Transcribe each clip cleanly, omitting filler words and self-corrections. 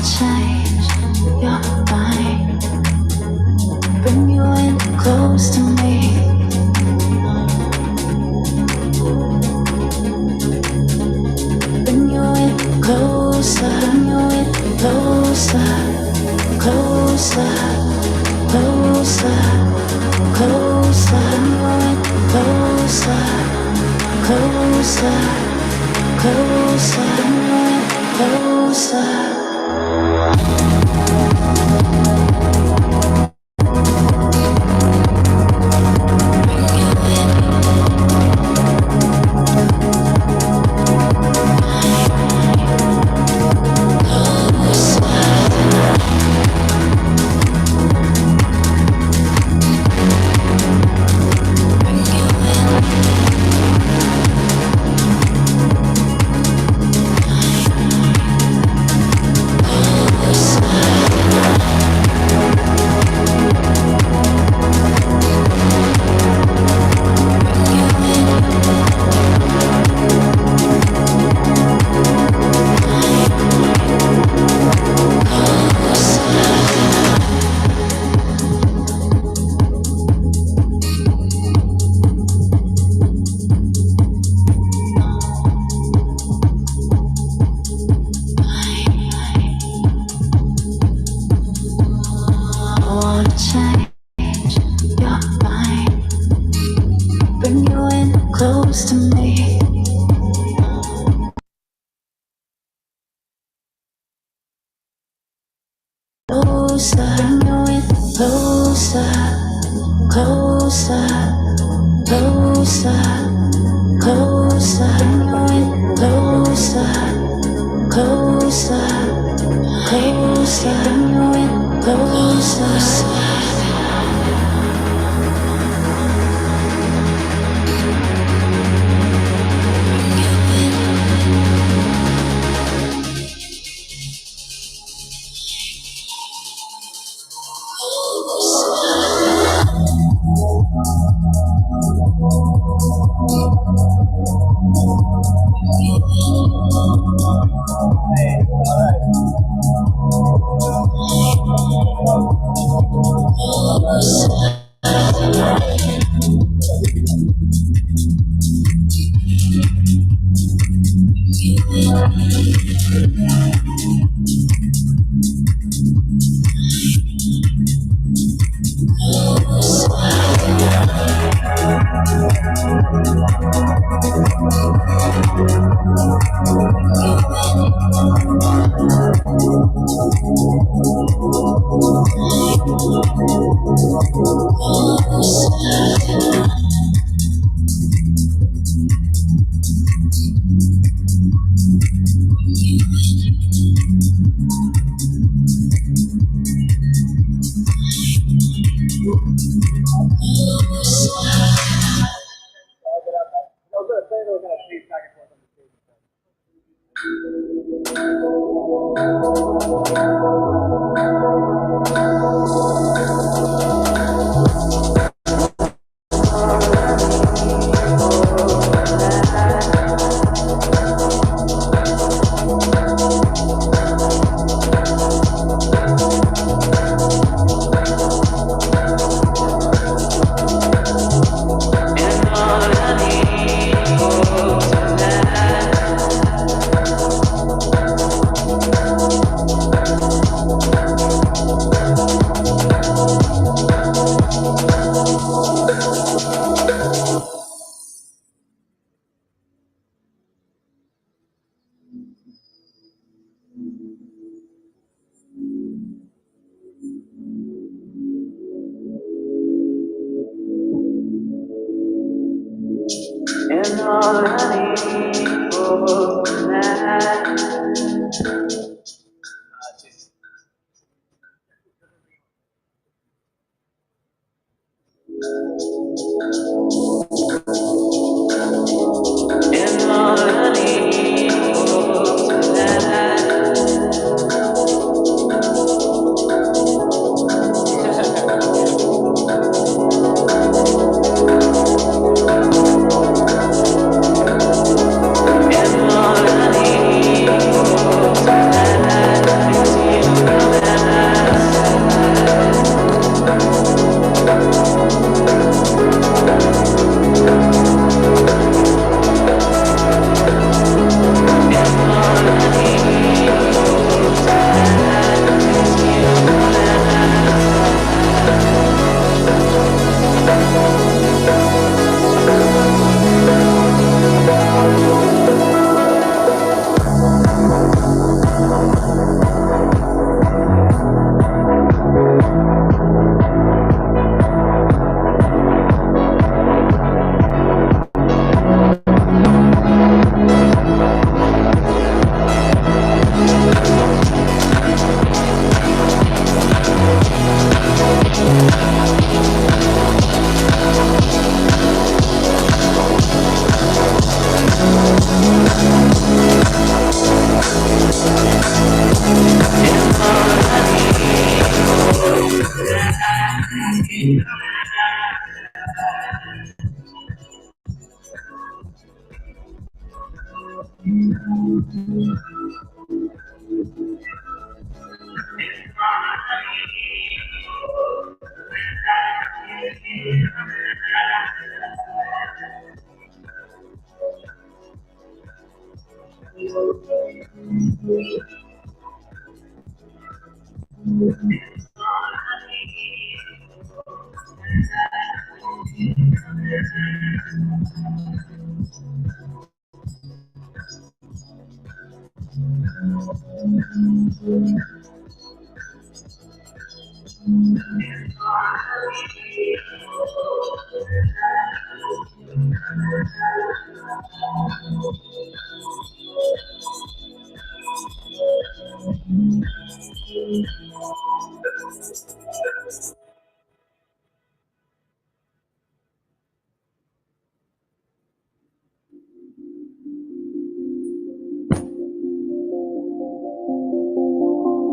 change your mind, bring you in close to me. Bring you in closer, bring you in closer, closer, closer, closer. Bring you in closer, closer, closer. Bring you in closer.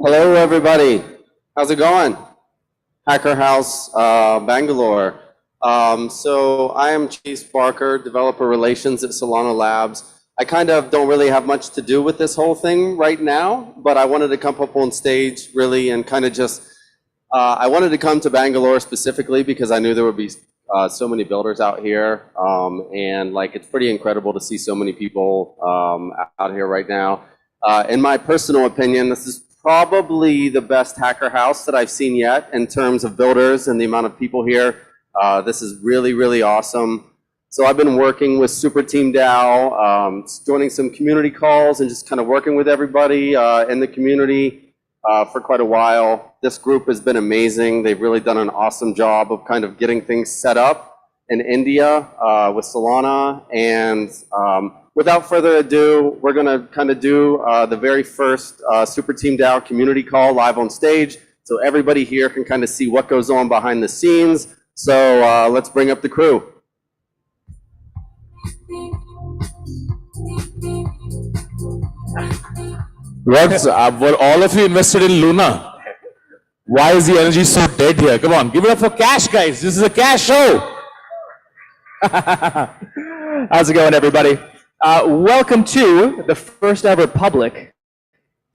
Hello, everybody. How's it going? Hacker House, Bangalore. So I am Chase Barker, Developer Relations at Solana Labs. I kind of don't really have much to do with this whole thing right now, but I wanted to come up on stage really and kind of just, I wanted to come to Bangalore specifically because I knew there would be so many builders out here. And like, it's pretty incredible to see so many people out here right now. In my personal opinion, this is probably the best hacker house that I've seen yet in terms of builders and the amount of people here. This is really, really awesome. So I've been working with Superteam DAO, joining some community calls and just kind of working with everybody in the community for quite a while. This group has been amazing. They've really done an awesome job of kind of getting things set up in India with Solana. And without further ado, we're going to kind of do the very first Superteam DAO community call live on stage, so everybody here can kind of see what goes on behind the scenes. So let's bring up the crew. Were all of you invested in Luna? Why is the energy so dead here? Come on, give it up for cash, guys. This is a cash show. How's it going, everybody? Welcome to the first ever public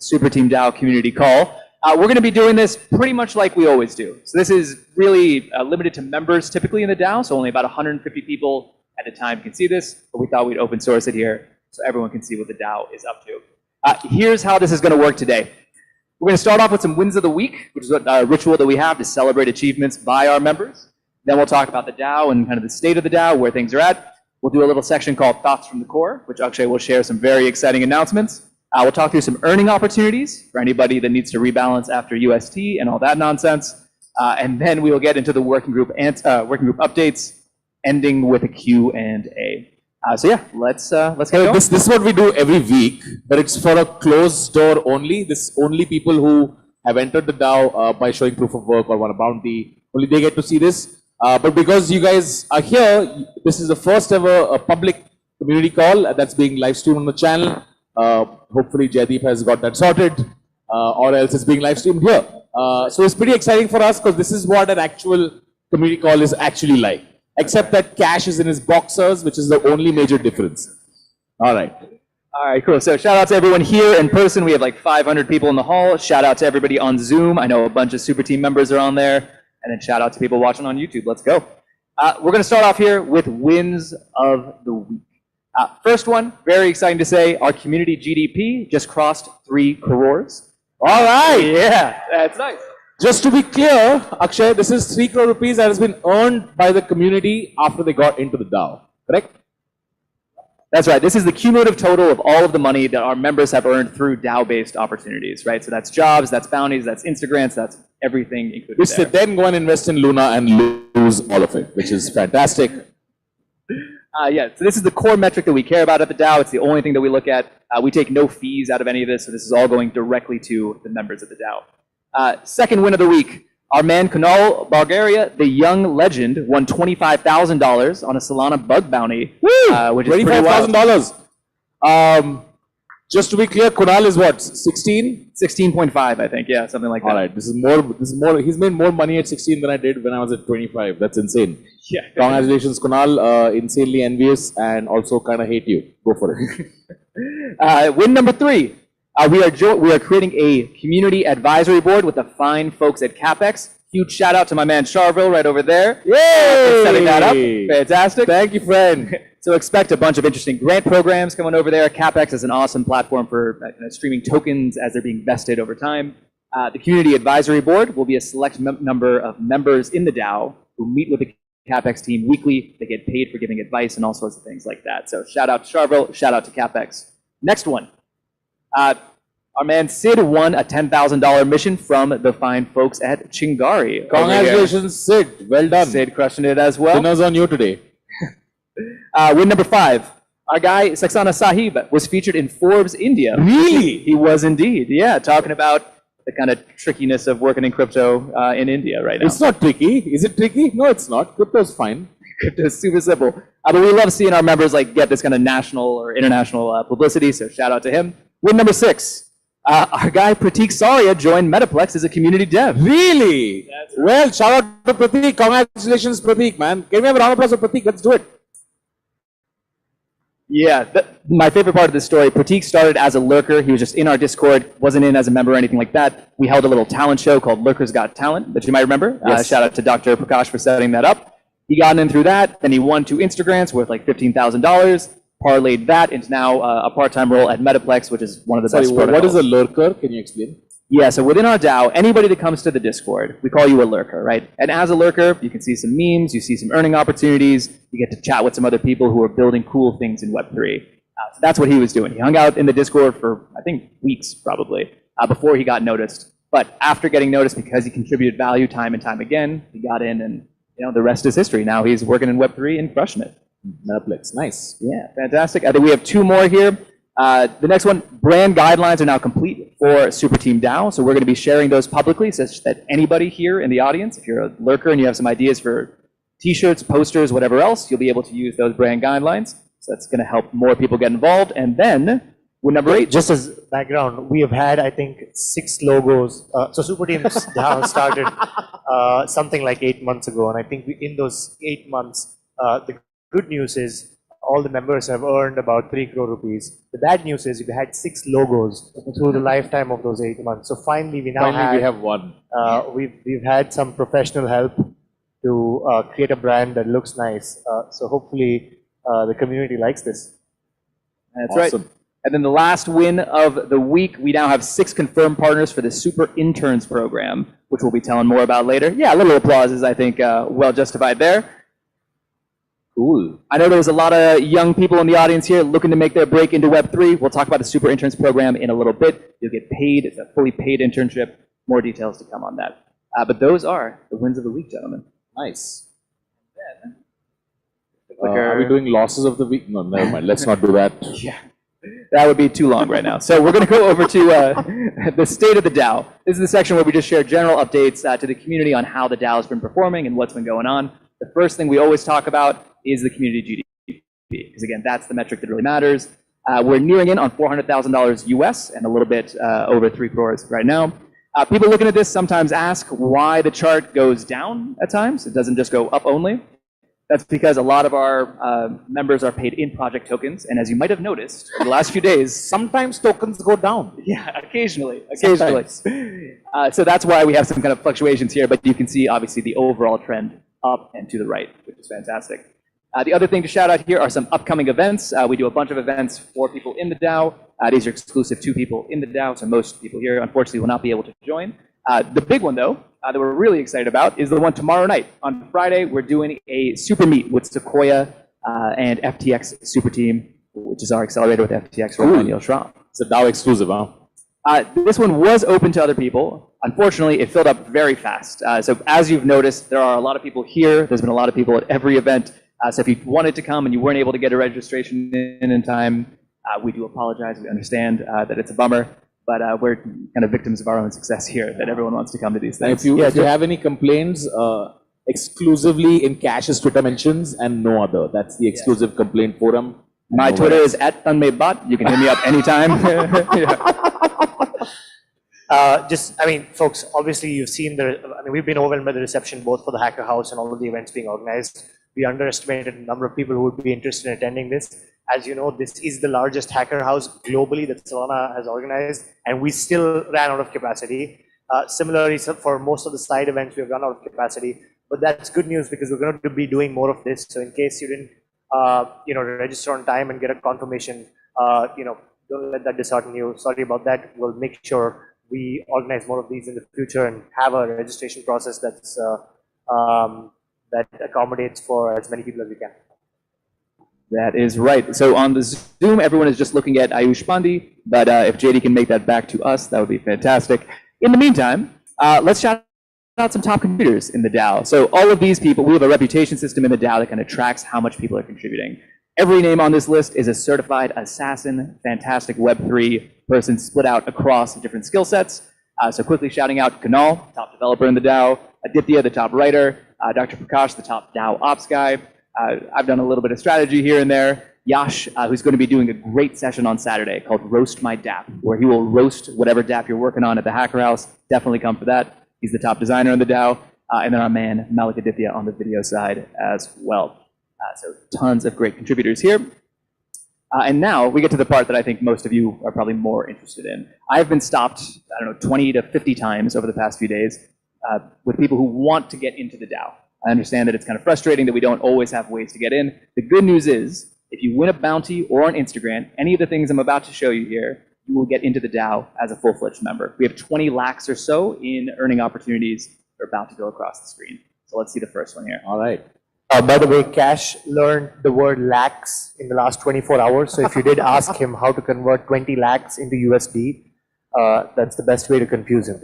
Superteam DAO community call. We're going to be doing this pretty much like we always do. So this is really limited to members typically in the DAO, so only about 150 people at a time can see this, but we thought we'd open source it here so everyone can see what the DAO is up to. Here's how this is going to work today. We're going to start off with some wins of the week, which is a ritual that we have to celebrate achievements by our members. Then we'll talk about the DAO and kind of the state of the DAO, where things are at. We'll do a little section called Thoughts from the Core, which Akshay will share some very exciting announcements. We'll talk through some earning opportunities for anybody that needs to rebalance after UST and all that nonsense. And then we will get into the working group updates, ending with a Q&A. So yeah, let's get going. This is what we do every week, but it's for a closed door only. This only people who have entered the DAO by showing proof of work or won a bounty, only they get to see this. But because you guys are here, this is the first ever public community call that's being live streamed on the channel. Hopefully Jaideep has got that sorted, or else it's being live streamed here. So it's pretty exciting for us because this is what an actual community call is actually like. Except that Cash is in his boxers, which is the only major difference. All right. All right, cool. So shout out to everyone here in person. We have like 500 people in the hall. Shout out to everybody on Zoom. I know a bunch of Superteam members are on there. And then shout out to people watching on YouTube. Let's go. We're going to start off here with wins of the week. First one, very exciting to say, our community GDP just crossed 3 crores. All right. Yeah, that's nice. Just to be clear, Akshay, this is 3 crore rupees that has been earned by the community after they got into the DAO, correct? That's right. This is the cumulative total of all of the money that our members have earned through DAO-based opportunities, right? So that's jobs, that's bounties, that's Instagrants, that's everything included Which they then go and invest in Luna and lose all of it, which is fantastic. Yeah, so this is the core metric that we care about at the DAO. It's the only thing that we look at. We take no fees out of any of this, so this is all going directly to the members of the DAO. Second win of the week, our man Kunal Bulgaria, the young legend, won $25,000 on a Solana bug bounty, which is pretty wild. $25,000. Just to be clear, Kunal is what, 16? 16.5, I think. Yeah, something like that. All right, this is more. He's made more money at 16 than I did when I was at 25. That's insane. Yeah. Congratulations, Kunal. Insanely envious and also kind of hate you. Go for it. Win number 3. We are creating a community advisory board with the fine folks at CapEx. Huge shout out to my man Charville right over there. Yay! For setting that up. Fantastic. Thank you, friend. So expect a bunch of interesting grant programs coming over there. CapEx is an awesome platform for streaming tokens as they're being vested over time. The community advisory board will be a select number of members in the DAO who meet with the CapEx team weekly. They get paid for giving advice and all sorts of things like that. So shout out to Charville, shout out to CapEx. Next one. Our man Sid won a $10,000 mission from the fine folks at Chingari. Congratulations, Sid. Well done. Sid crushing it as well. Dinner's on you today. Win number 5. Our guy, Saxana Sahib, was featured in Forbes India. Really? He was indeed, yeah, talking about the kind of trickiness of working in crypto in India right now. It's not tricky. Is it tricky? No, it's not. Crypto's fine. Crypto is super simple. But we love seeing our members get this kind of national or international publicity, so shout out to him. Win number 6. Our guy Pratik Saria joined Metaplex as a community dev. Really? Well, shout out to Pratik. Congratulations, Pratik, man. Can we have a round of applause for Pratik? Let's do it. Yeah, my favorite part of this story, Pratik started as a lurker. He was just in our Discord, wasn't in as a member or anything like that. We held a little talent show called Lurkers Got Talent that you might remember. Yes. Shout out to Dr. Prakash for setting that up. He got in through that. Then he won 2 Instagrams worth $15,000. Parlayed that into now a part-time role at Metaplex, which is one of the best protocols. What is a lurker? Can you explain? Yeah, so within our DAO, anybody that comes to the Discord, we call you a lurker, right? And as a lurker, you can see some memes, you see some earning opportunities, you get to chat with some other people who are building cool things in Web3. So that's what he was doing. He hung out in the Discord for, I think, weeks probably, before he got noticed. But after getting noticed, because he contributed value time and time again, he got in and the rest is history. Now he's working in Web3 and crushing it. Metaplex, nice. Yeah, fantastic. I think we have 2 more here. The next one, brand guidelines are now complete for Superteam DAO. So we're going to be sharing those publicly such that anybody here in the audience, if you're a lurker and you have some ideas for t-shirts, posters, whatever else, you'll be able to use those brand guidelines. So that's going to help more people get involved. And then, number 8. Just as background, we have had, I think, 6 logos. So Superteam DAO started something like 8 months ago. And I think in those 8 months, the good news is all the members have earned about 3 crore rupees. The bad news is we've had 6 logos through the lifetime of those 8 months. So finally we have one. We've had some professional help to create a brand that looks nice. So hopefully the community likes this. That's awesome. Right. And then the last win of the week, we now have 6 confirmed partners for the Super Interns program, which we'll be telling more about later. Yeah, a little applause is, I think, well justified there. Cool. I know there was a lot of young people in the audience here looking to make their break into Web3. We'll talk about the Super Interns program in a little bit. You'll get paid. It's a fully paid internship. More details to come on that. But those are the wins of the week, gentlemen. Nice. Are we doing losses of the week? No, never mind. Let's not do that. Yeah. That would be too long right now. So we're going to go over to the state of the DAO. This is the section where we just share general updates to the community on how the DAO has been performing and what's been going on. The first thing we always talk about is the community GDP, because again, that's the metric that really matters. We're nearing in on $400,000 US and a little bit over 3 crores right now. People looking at this sometimes ask why the chart goes down at times. It doesn't just go up only. That's because a lot of our members are paid in project tokens, and as you might have noticed in the last few days, sometimes tokens go down. Yeah, occasionally. So that's why we have some kind of fluctuations here, but you can see obviously the overall trend up and to the right, which is fantastic. The other thing to shout out here are some upcoming events. We do a bunch of events for people in the DAO. These are exclusive to people in the DAO, so most people here unfortunately will not be able to join. The big one though, that we're really excited about is the one tomorrow night. On Friday, we're doing a super meet with Sequoia and FTX Superteam, which is our accelerator with FTX run by Neil Schramm. It's a DAO exclusive, huh? This one was open to other people. Unfortunately, it filled up very fast. So as you've noticed, there are a lot of people here. There's been a lot of people at every event. So if you wanted to come and you weren't able to get a registration in time, we do apologize. We understand that it's a bummer. But we're kind of victims of our own success here, that everyone wants to come to these things. And if you have any complaints, exclusively in Cash's Twitter mentions and no other. That's the exclusive complaint forum. My Twitter is @tanmaybot. You can hit me up anytime. Folks, obviously you've seen we've been overwhelmed by the reception both for the Hacker House and all of the events being organized. We underestimated the number of people who would be interested in attending this. As you know, this is the largest Hacker House globally that Solana has organized, and we still ran out of capacity. Similarly, for most of the side events, we've run out of capacity, but that's good news because we're going to be doing more of this. So in case you didn't, register on time and get a confirmation, don't let that dishearten you. Sorry about that. We'll make sure we organize more of these in the future and have a registration process that's that accommodates for as many people as we can. That is right. So on the Zoom, everyone is just looking at Ayush Pandey, but if JD can make that back to us, that would be fantastic. In the meantime, let's shout out some top contributors in the DAO. So all of these people, we have a reputation system in the DAO that kind of tracks how much people are contributing. Every name on this list is a certified assassin, fantastic Web3 person split out across different skill sets. So quickly shouting out Kunal, top developer in the DAO, Aditya, the top writer, Dr. Prakash, the top DAO ops guy. I've done a little bit of strategy here and there. Yash, who's going to be doing a great session on Saturday called Roast My dApp, where he will roast whatever dApp you're working on at the Hacker House. Definitely come for that. He's the top designer in the DAO. And then our man, Malik Aditya, on the video side as well. So tons of great contributors here. And now we get to the part that I think most of you are probably more interested in. I've been stopped, 20 to 50 times over the past few days with people who want to get into the DAO. I understand that it's kind of frustrating that we don't always have ways to get in. The good news is, if you win a bounty or on Instagram, any of the things I'm about to show you here, you will get into the DAO as a full-fledged member. We have 20 lakhs or so in earning opportunities that are about to go across the screen. So let's see the first one here. All right. By the way, Cash learned the word lakhs in the last 24 hours. So if you did ask him how to convert 20 lakhs into USD, that's the best way to confuse him.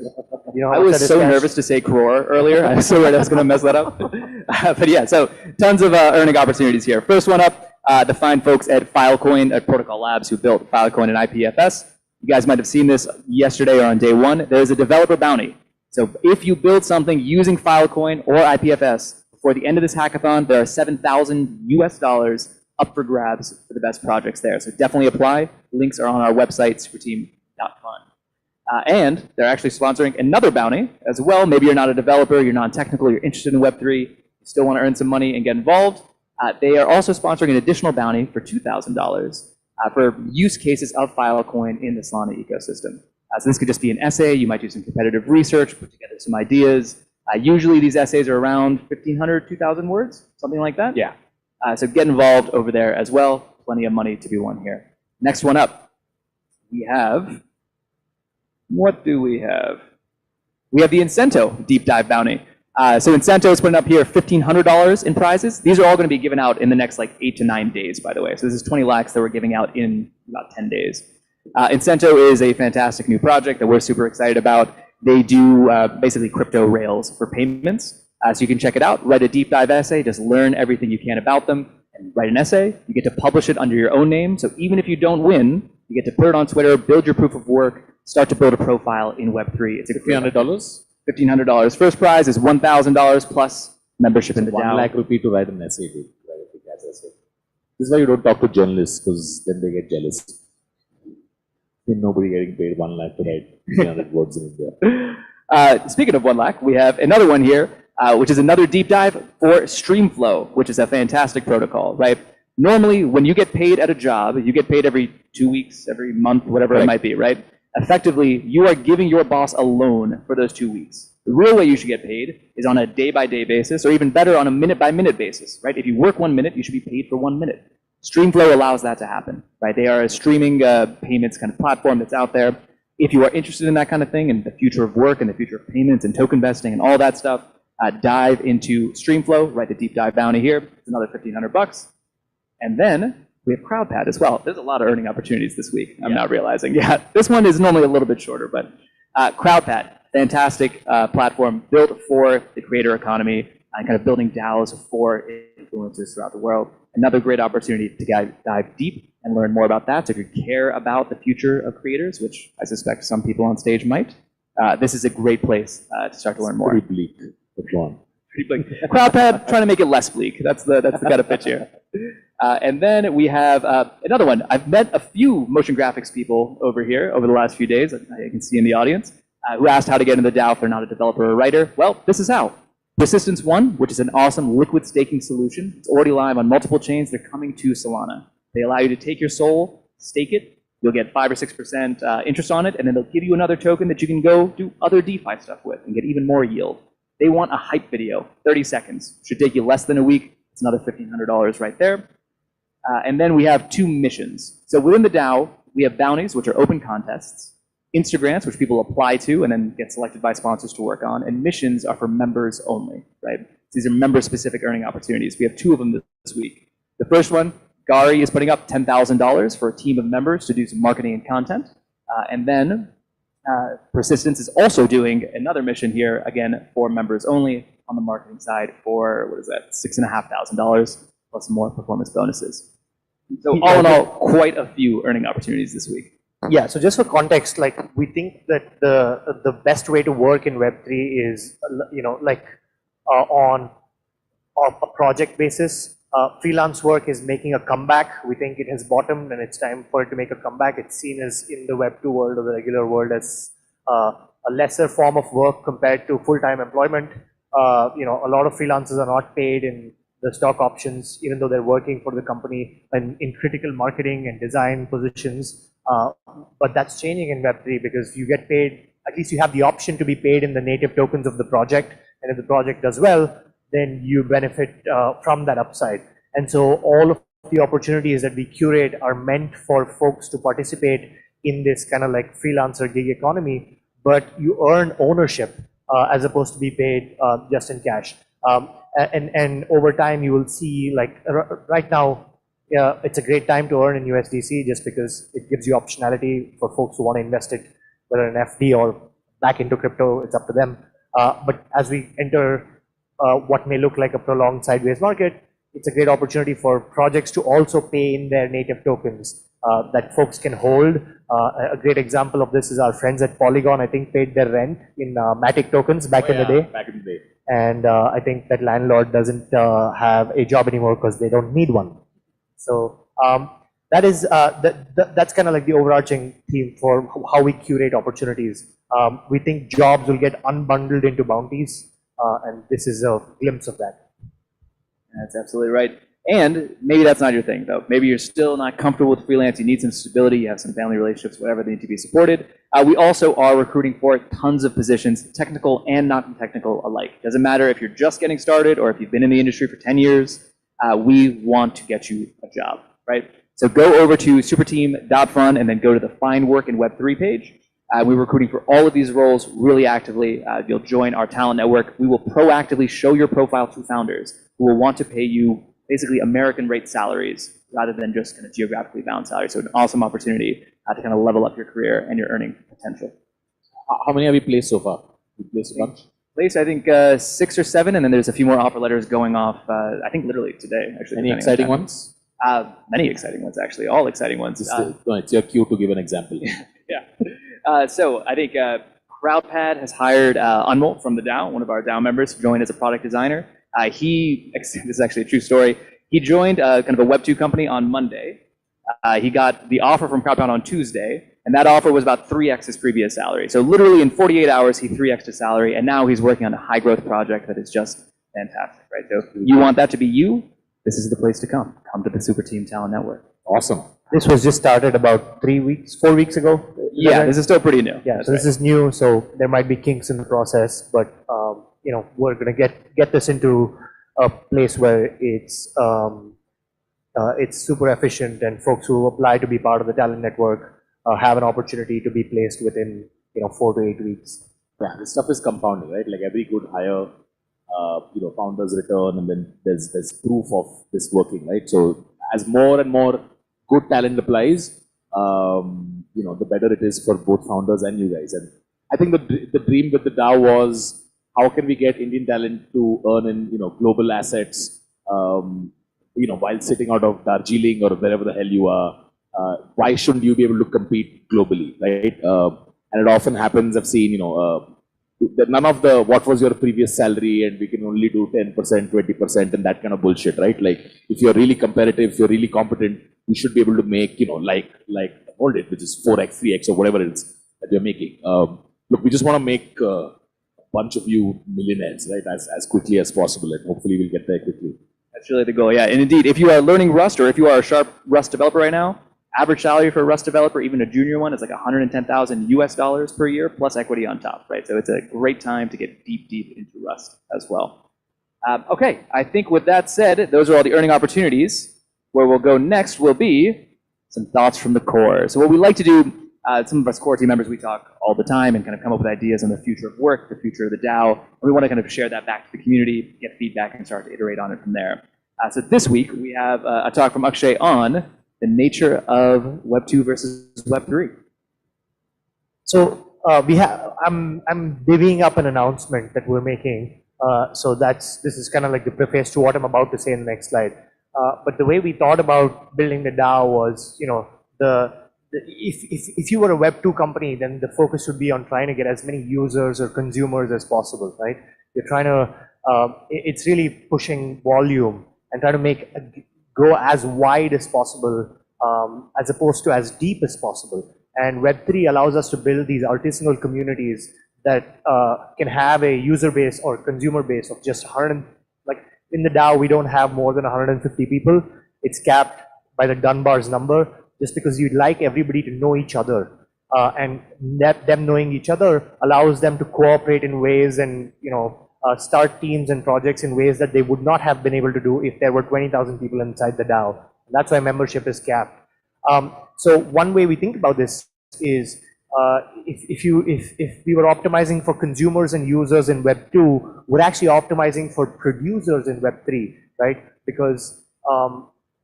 I was so nervous to say crore earlier. I was so worried I was going to mess that up. But yeah, so tons of earning opportunities here. First one up, the fine folks at Filecoin at Protocol Labs who built Filecoin and IPFS. You guys might have seen this yesterday or on day one. There's a developer bounty. So if you build something using Filecoin or IPFS, before the end of this hackathon, there are $7,000 up for grabs for the best projects there. So definitely apply. Links are on our website, superteam.fun. And they're actually sponsoring another bounty as well. Maybe you're not a developer, you're non-technical, you're interested in Web3, you still want to earn some money and get involved. They are also sponsoring an additional bounty for $2,000 for use cases of Filecoin in the Solana ecosystem. So this could just be an essay. You might do some competitive research, put together some ideas. Usually these essays are around 1,500, 2,000 words, something like that. Yeah. So get involved over there as well. Plenty of money to be won here. Next one up, we have, what do we have? We have the Incento deep dive bounty. So Incento is putting up here $1,500 in prizes. These are all going to be given out in the next 8 to 9 days, by the way. So this is 20 lakhs that we're giving out in about 10 days. Incento is a fantastic new project that we're super excited about. They do basically crypto rails for payments. So you can check it out, write a deep dive essay, just learn everything you can about them, and write an essay. You get to publish it under your own name. So even if you don't win, you get to put it on Twitter, build your proof of work, start to build a profile in Web3. It's $1,500? $1,500. First prize is $1,000 plus membership in the DAO. 1 lakh rupee to write an essay, dude. Write a big ass essay. This is why you don't talk to journalists, because then they get jealous. There's nobody getting paid 1 lakh to write 300 words in India. Speaking of 1 lakh, we have another one here, which is another deep dive for Streamflow, which is a fantastic protocol, right? Normally, when you get paid at a job, you get paid every 2 weeks, every month, whatever it might be, right? Effectively, you are giving your boss a loan for those 2 weeks. The real way you should get paid is on a day-by-day basis, or even better, on a minute-by-minute basis, right? If you work 1 minute, you should be paid for 1 minute. Streamflow allows that to happen, right? They are a streaming payments kind of platform that's out there. If you are interested in that kind of thing and the future of work and the future of payments and token vesting and all that stuff, dive into Streamflow, write the deep dive bounty here. It's another $1,500. And then we have CrowdPad as well. There's a lot of earning opportunities this week. I'm not realizing. Yeah, this one is normally a little bit shorter, but CrowdPad, fantastic platform built for the creator economy and kind of building DAOs for influencers throughout the world. Another great opportunity to dive deep and learn more about that. So if you care about the future of creators, which I suspect some people on stage might, this is a great place to start to learn more. Pretty bleak, but go on. Pretty bleak. CrowdPad, trying to make it less bleak. That's the kind of pitch here. And then we have another one. I've met a few motion graphics people over here over the last few days, I can see in the audience, who asked how to get into the DAO if they're not a developer or a writer. Well, this is how. Persistence One, which is an awesome liquid staking solution. It's already live on multiple chains. They're coming to Solana. They allow you to take your SOL, stake it. You'll get 5 or 6% interest on it, and then they'll give you another token that you can go do other DeFi stuff with and get even more yield. They want a hype video, 30 seconds. Should take you less than a week. It's another $1,500 right there. And then we have 2 missions. So within the DAO, we have bounties, which are open contests, Instagrams, which people apply to and then get selected by sponsors to work on, and missions are for members only, right? These are member-specific earning opportunities. We have 2 of them this week. The first one, Gary is putting up $10,000 for a team of members to do some marketing and content. And then Persistence is also doing another mission here, again, for members only on the marketing side for, what is that, $6,500 plus more performance bonuses. So all in all, quite a few earning opportunities this week. Yeah, so just for context, like we think that the best way to work in Web3 is, on a project basis. Freelance work is making a comeback. We think it has bottomed and it's time for it to make a comeback. It's seen as in the Web2 world or the regular world as a lesser form of work compared to full-time employment. A lot of freelancers are not paid in the stock options, even though they're working for the company and in critical marketing and design positions. But that's changing in Web3 because you get paid, at least you have the option to be paid in the native tokens of the project. And if the project does well, then you benefit from that upside. And so all of the opportunities that we curate are meant for folks to participate in this kind of like freelancer gig economy, but you earn ownership as opposed to be paid just in cash. And over time, you will see, like right now, it's a great time to earn in USDC just because it gives you optionality for folks who want to invest it, whether in FD or back into crypto, it's up to them. But as we enter what may look like a prolonged sideways market, it's a great opportunity for projects to also pay in their native tokens that folks can hold. A great example of this is our friends at Polygon, I think, paid their rent in Matic tokens back in the day. Back in the day. And I think that landlord doesn't have a job anymore because they don't need one. So that is that's kind of like the overarching theme for how we curate opportunities. We think jobs will get unbundled into bounties, and this is a glimpse of that. That's absolutely right. And maybe that's not your thing, though. Maybe you're still not comfortable with freelance. You need some stability. You have some family relationships, whatever. They need to be supported. We also are recruiting for tons of positions, technical and not technical alike. Doesn't matter if you're just getting started or if you've been in the industry for 10 years. We want to get you a job, right? So go over to superteam.fun and then go to the Find Work in Web3 page. We're recruiting for all of these roles really actively. You'll join our talent network. We will proactively show your profile to founders who will want to pay you basically American rate salaries rather than just kind of geographically bound salaries. So an awesome opportunity to kind of level up your career and your earning potential. How many have you placed so far? You placed a bunch? Placed, I think, 6 or 7, and then there's a few more offer letters going off, I think literally today, actually. Any exciting ones? Many exciting ones, actually. All exciting ones. It's your cue to give an example. Yeah. So I think CrowdPad has hired Anmol from the DAO, one of our DAO members, to join as a product designer. This is actually a true story. He joined kind of a Web2 company on Monday. He got the offer from CrowdPad on Tuesday, and that offer was about 3x his previous salary. So literally in 48 hours, he 3x'd his salary, and now he's working on a high growth project that is just fantastic, right? So if you want that to be you, this is the place to come. Come to the Superteam Talent Network. Awesome. This was just started about 4 weeks ago. Yeah, this is still pretty new. Yeah, so this is new, so there might be kinks in the process, but we're going to get this into a place where it's super efficient, and folks who apply to be part of the talent network have an opportunity to be placed within 4 to 8 weeks. Yeah, this stuff is compounding, right? Like every good hire, founders return, and then there's proof of this working, right? So as more and more good talent applies, the better it is for both founders and you guys. And I think the dream with the DAO was, how can we get Indian talent to earn in global assets, while sitting out of Darjeeling or wherever the hell you are? Why shouldn't you be able to compete globally, right? And it often happens. I've seen none of the what was your previous salary and we can only do 10%, 20% and that kind of bullshit, right? Like if you're really competitive, if you're really competent, you should be able to make, like hold it, which is 4x, 3x or whatever it is that you're making. Look, we just want to make a bunch of you millionaires, right? As quickly as possible, and hopefully we'll get there quickly. That's really the goal, yeah. And indeed, if you are learning Rust or if you are a sharp Rust developer right now, average salary for a Rust developer, even a junior one, is like $110,000 per year plus equity on top, right? So it's a great time to get deep into Rust as well. Okay, I think with that said, those are all the earning opportunities. Where we'll go next will be some thoughts from the core. So what we like to do, some of us core team members, we talk all the time and kind of come up with ideas on the future of work, the future of the DAO. And we want to kind of share that back to the community, get feedback, and start to iterate on it from there. So this week, we have a talk from Akshay on the nature of Web 2 versus Web 3. So I'm divvying up an announcement that we're making. So this is kind of like the preface to what I'm about to say in the next slide. But the way we thought about building the DAO was, if you were a Web 2 company, then the focus would be on trying to get as many users or consumers as possible, right? You're trying to, it's really pushing volume and trying to grow as wide as possible, as opposed to as deep as possible. And Web3 allows us to build these artisanal communities that can have a user base or consumer base of just 100. Like in the DAO, we don't have more than 150 people. It's capped by the Dunbar's number, just because you'd like everybody to know each other. And them knowing each other allows them to cooperate in ways and start teams and projects in ways that they would not have been able to do if there were 20,000 people inside the DAO. That's why membership is capped. So one way we think about this is if we were optimizing for consumers and users in Web 2, we're actually optimizing for producers in Web 3, right? Because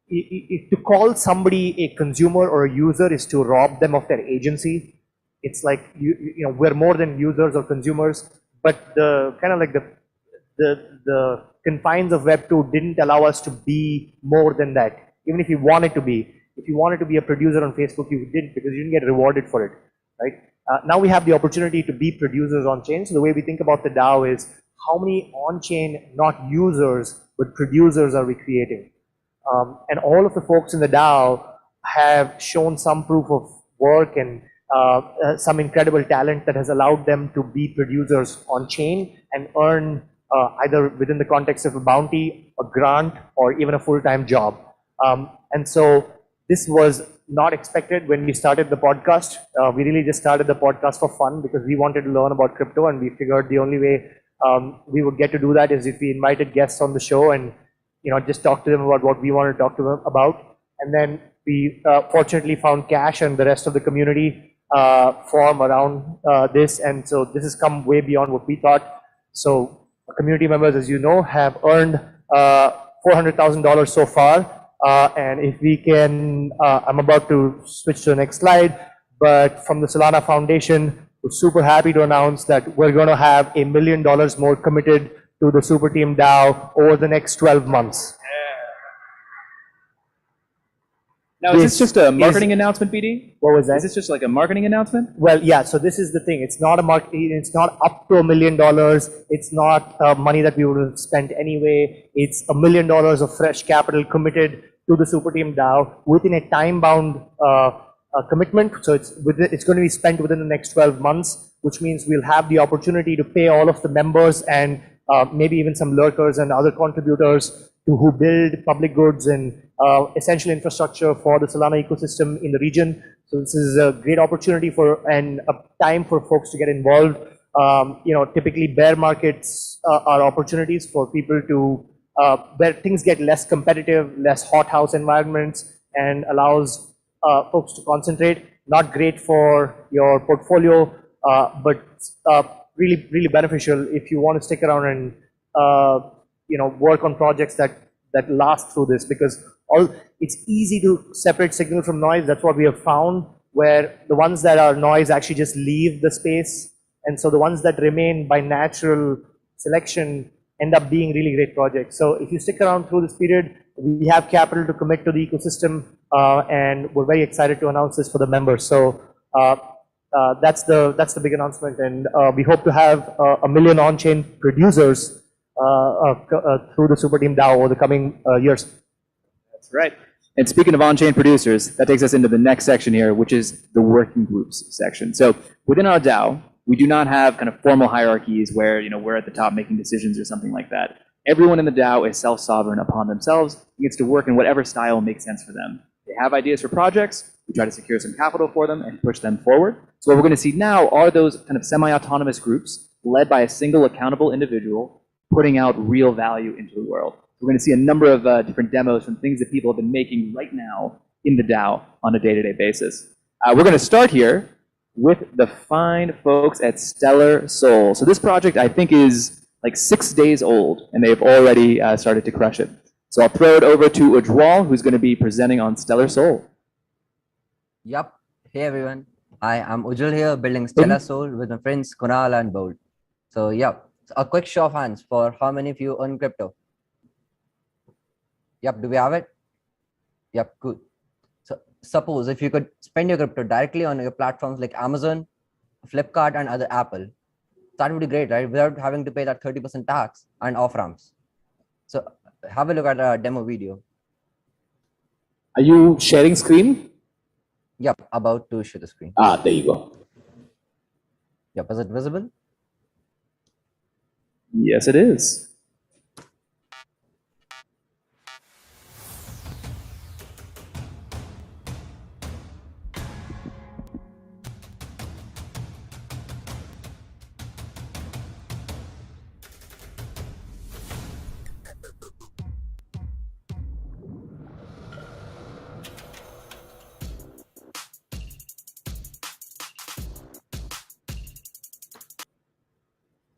to call somebody a consumer or a user is to rob them of their agency. It's like we're more than users or consumers, but the kind of like the confines of Web 2 didn't allow us to be more than that. Even if you wanted to be. If you wanted to be a producer on Facebook, you didn't, because you didn't get rewarded for it, right? Now we have the opportunity to be producers on chain. So the way we think about the DAO is how many on-chain, not users, but producers are we creating? And all of the folks in the DAO have shown some proof of work and some incredible talent that has allowed them to be producers on chain and earn either within the context of a bounty, a grant, or even a full-time job. And so this was not expected when we started the podcast. We really just started the podcast for fun because we wanted to learn about crypto, and we figured the only way we would get to do that is if we invited guests on the show and just talk to them about what we want to talk to them about. And then we fortunately found Cash and the rest of the community form around this, and so this has come way beyond what we thought. So community members, as you know, have earned $400,000 so far. And if we can, I'm about to switch to the next slide, but from the Solana Foundation, we're super happy to announce that we're going to have $1 million more committed to the Superteam DAO over the next 12 months. Now, is this just a marketing announcement, BD? What was that? Is this just like a marketing announcement? Well, yeah, so this is the thing. It's not it's not up to $1 million. It's not money that we would have spent anyway. It's $1 million of fresh capital committed to the Superteam DAO within a time-bound commitment. So it's going to be spent within the next 12 months, which means we'll have the opportunity to pay all of the members and maybe even some lurkers and other contributors who build public goods and essential infrastructure for the Solana ecosystem in the region. So this is a great opportunity and a time for folks to get involved. Typically bear markets are opportunities for people to where things get less competitive, less hothouse environments, and allows folks to concentrate. Not great for your portfolio, but really, really beneficial if you want to stick around and work on projects that last through this, because it's easy to separate signal from noise. That's what we have found, where the ones that are noise actually just leave the space, and so the ones that remain by natural selection end up being really great projects. So if you stick around through this period, we have capital to commit to the ecosystem, and we're very excited to announce this for the members. So That's the big announcement, and we hope to have 1 million on-chain producers through the Superteam DAO over the coming years. That's right. And speaking of on-chain producers, that takes us into the next section here, which is the working groups section. So within our DAO, we do not have kind of formal hierarchies where we're at the top making decisions or something like that. Everyone in the DAO is self-sovereign upon themselves and gets to work in whatever style makes sense for them. They have ideas for projects, we try to secure some capital for them and push them forward. So what we're going to see now are those kind of semi-autonomous groups led by a single accountable individual putting out real value into the world. We're going to see a number of different demos from things that people have been making right now in the DAO on a day-to-day basis. We're going to start here with the fine folks at Stellar Soul. So this project, I think, is like 6 days old, and they've already started to crush it. So I'll throw it over to Ujwal, who's going to be presenting on Stellar Soul. Yup. Hey everyone. I am Ujjwal here building Stellar Soul with my friends Kunal and Bold. So a quick show of hands for how many of you own crypto? Yep, do we have it? Yep, cool. So suppose if you could spend your crypto directly on your platforms like Amazon, Flipkart and other Apple, that would be great, right? Without having to pay that 30% tax and off-ramps. So have a look at a demo video. Are you sharing screen? Yep, about to share the screen. There you go. Yep, is it visible? Yes, it is.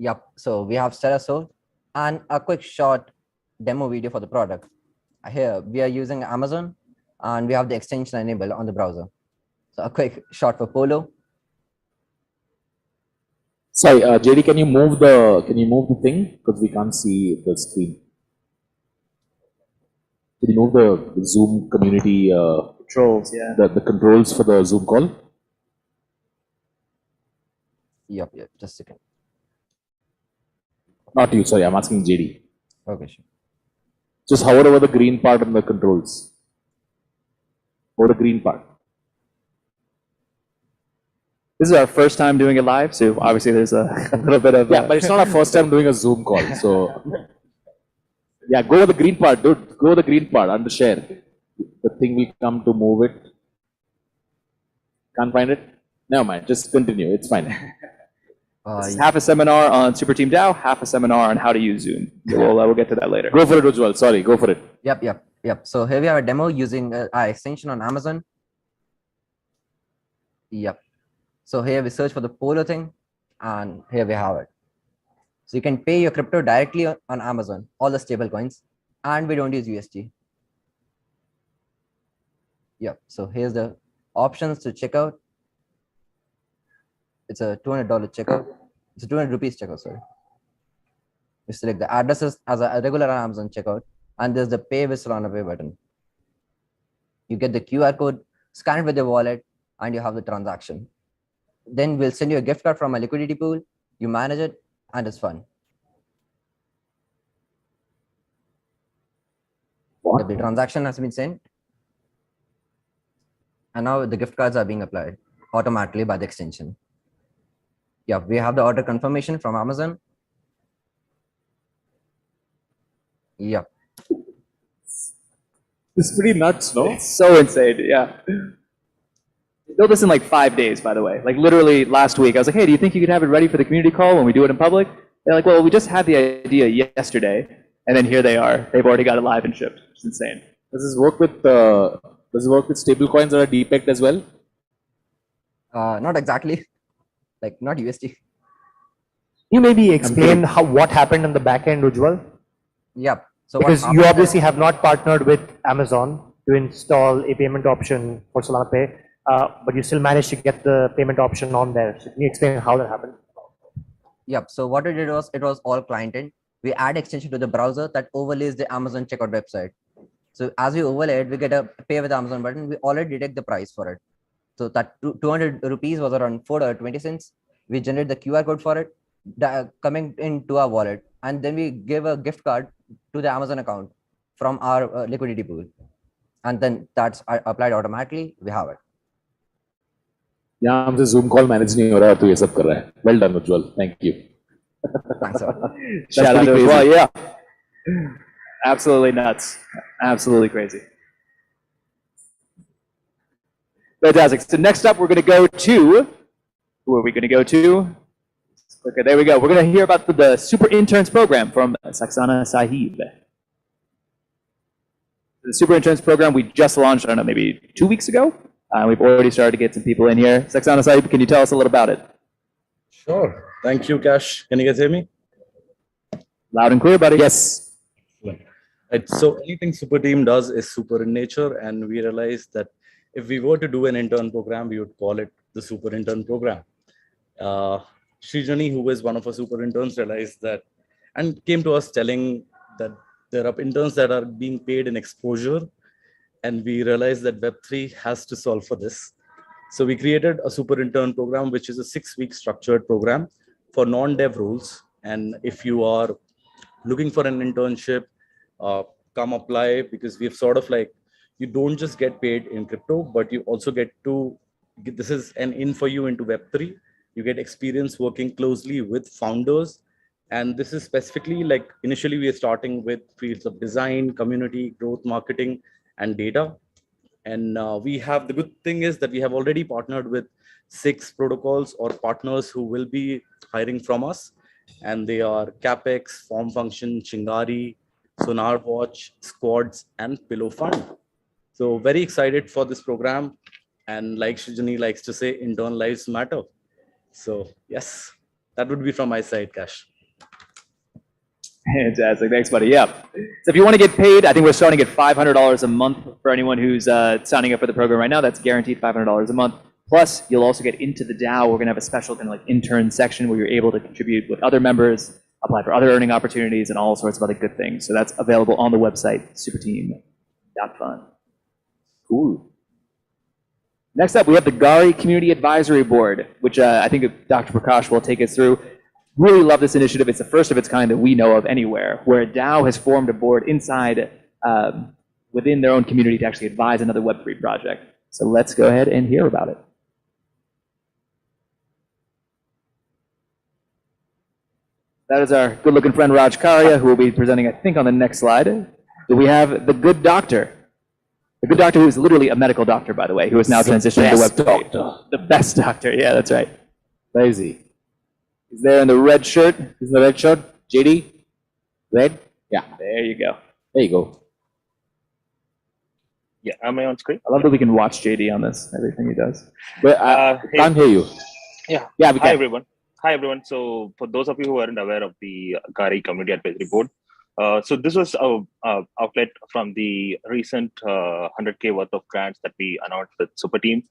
Yep, so we have Stellar Soul and a quick short demo video for the product. Here we are using Amazon and we have the extension enabled on the browser. So a quick shot for Polo. Sorry, JD, can you move the thing because we can't see the screen? Can you move the Zoom community Controls, yeah. the controls for the Zoom call? Yep, just a second. Not you, sorry, I'm asking JD. Okay, sure. Just hover over the green part on the controls. Over the green part. This is our first time doing it live, so obviously there's a little bit of... Yeah, but it's not our first time doing a Zoom call, so... Yeah, go over the green part, dude. Go over the green part, under share. The thing will come to move it. Can't find it? Never mind, just continue, it's fine. half a seminar on Superteam DAO, half a seminar on how to use Zoom. We'll get to that later. Go for it, Ujjwal. Sorry, go for it. Yep. So here we have a demo using our extension on Amazon. Yep. So here we search for the Polo thing, and here we have it. So you can pay your crypto directly on Amazon, all the stable coins, and we don't use USD. Yep. So here's the options to check out. It's a $200 checkout. It's a 200 rupees checkout, sorry. You select the addresses as a regular Amazon checkout, and there's the Pay with Solana Pay button. You get the QR code, scan it with your wallet, and you have the transaction. Then we'll send you a gift card from a liquidity pool. You manage it, and it's fun. What? The transaction has been sent, and now the gift cards are being applied automatically by the extension. Yeah, we have the order confirmation from Amazon. Yeah. It's pretty nuts, no? It's so insane, yeah. We built this in like 5 days, by the way. Like literally last week, I was like, hey, do you think you could have it ready for the community call when we do it in public? They're like, well, we just had the idea yesterday, and then here they are. They've already got it live and shipped. It's insane. Does this work with stable coins that are depegged as well? Not exactly. Like not USD. You maybe explain what happened in the back end, Ujjwal? Yep. So because you obviously have not partnered with Amazon to install a payment option for Solana Pay, but you still managed to get the payment option on there. So can you explain how that happened? Yep. So what we did was, it was all client-end. We add extension to the browser that overlays the Amazon checkout website. So as we overlay it, we get a Pay with Amazon button. We already detect the price for it. So that 200 rupees was around $4.20. We generate the QR code for it, coming into our wallet, and then we give a gift card to the Amazon account from our liquidity pool, and then that's applied automatically. We have it. यहाँ हमसे Zoom call manage नहीं हो रहा है तो ये सब कर रहा है. Well done, Ujjwal. Thank you. Thanks, sir. Shout out to pretty as well, crazy. yeah. Absolutely nuts. Absolutely crazy. Fantastic. So next up, we're going to go to, who are we going to go to? Okay, there we go. We're going to hear about the Super Interns program from Saxana Sahib. The Super Interns program we just launched, I don't know, maybe 2 weeks ago. We've already started to get some people in here. Saxana Sahib, can you tell us a little about it? Sure. Thank you, Cash. Can you guys hear me? Loud and clear, buddy. Yes. Right. So anything Superteam does is super in nature, and we realized that if we were to do an intern program, we would call it the Super Intern Program. Srijani, who is one of our super interns, realized that and came to us telling that there are interns that are being paid in exposure, and we realized that Web3 has to solve for this. So we created a super intern program, which is a 6-week structured program for non-dev roles. And if you are looking for an internship, come apply, because we've sort of like, you don't just get paid in crypto, but you also get to, this is an in for you into Web3. You get experience working closely with founders. And this is specifically like, initially we are starting with fields of design, community, growth, marketing, and data. And we have, the good thing is that we have already partnered with 6 protocols or partners who will be hiring from us. And they are Capex, Form Function, Chingari, Sonar Watch, Squads, and Pillow Fund. So very excited for this program. And like Srijani likes to say, intern lives matter. So yes, that would be from my side, Cash. Fantastic. Thanks, buddy. Yeah. So if you want to get paid, I think we're starting at $500 a month for anyone who's signing up for the program right now. That's guaranteed $500 a month. Plus, you'll also get into the DAO. We're going to have a special kind of like intern section where you're able to contribute with other members, apply for other earning opportunities, and all sorts of other good things. So that's available on the website, superteam.fun. Cool. Next up, we have the Gari Community Advisory Board, which I think Dr. Prakash will take us through. Really love this initiative. It's the first of its kind that we know of anywhere, where a DAO has formed a board inside, within their own community to actually advise another Web3 project. So let's go ahead and hear about it. That is our good-looking friend Raj Karia, who will be presenting, I think, on the next slide. So we have the good doctor. The good doctor, who is literally a medical doctor, by the way, who is now transitioning to Web3. Doctor. The best doctor. Yeah, that's right. Crazy. He's there in the red shirt. Is the red shirt? JD? Red? Yeah. There you go. There you go. Yeah, am I on screen? I love that we can watch JD on this, everything he does. But I Hey. can't hear you. Yeah. Yeah, we Hi, can. everyone. Hi, everyone. So for those of you who aren't aware of the Gari Community Advisory Board, so this was a outlet from the recent 100K worth of grants that we announced with Superteam.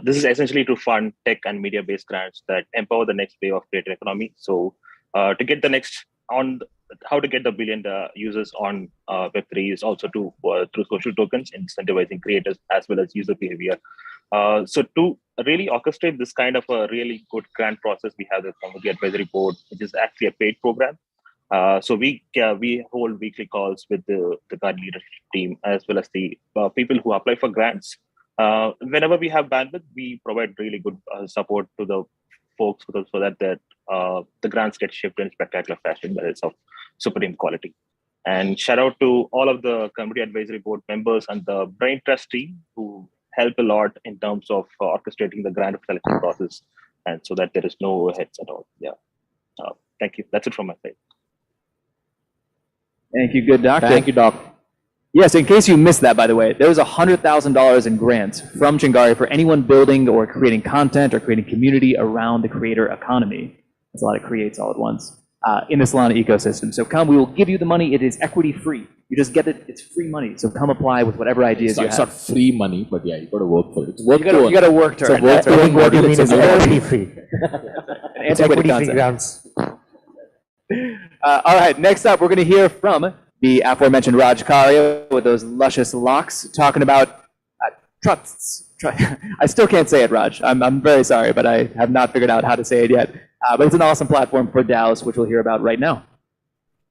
This is essentially to fund tech and media-based grants that empower the next wave of creator economy. So to get the next on how to get the billion users on Web3 is also to through social tokens, incentivizing creators as well as user behavior. So to really orchestrate this kind of a really good grant process, we have the Community Advisory Board, which is actually a paid program. So we hold weekly calls with the Gari leadership team as well as the people who apply for grants. Whenever we have bandwidth, we provide really good support to the folks so that the grants get shipped in spectacular fashion, whether it's of Superteam quality. And shout out to all of the Community Advisory Board members and the Brain Trust team who help a lot in terms of orchestrating the grant selection process, and so that there is no overheads at all. Yeah. Thank you. That's it from my side. Thank you, good doctor. Thank you, Doc. Yes, in case you missed that, by the way, there was $100,000 in grants from Chingari for anyone building or creating content or creating community around the creator economy. That's a lot of creates all at once in the Solana ecosystem. So come, we will give you the money. It is equity free. You just get it. It's free money. So come apply with whatever ideas you It's have. not free money, but yeah, you got to work for it. It's work You got to work to It's a earn. work That's to right. earn I think what you model. mean It's is a work- equity free. An It's antiquated equity free concept. grants. All right, next up, we're going to hear from the aforementioned Raj Karia with those luscious locks, talking about trusts, I still can't say it, Raj. I'm very sorry, but I have not figured out how to say it yet. But it's an awesome platform for DAOs, which we'll hear about right now.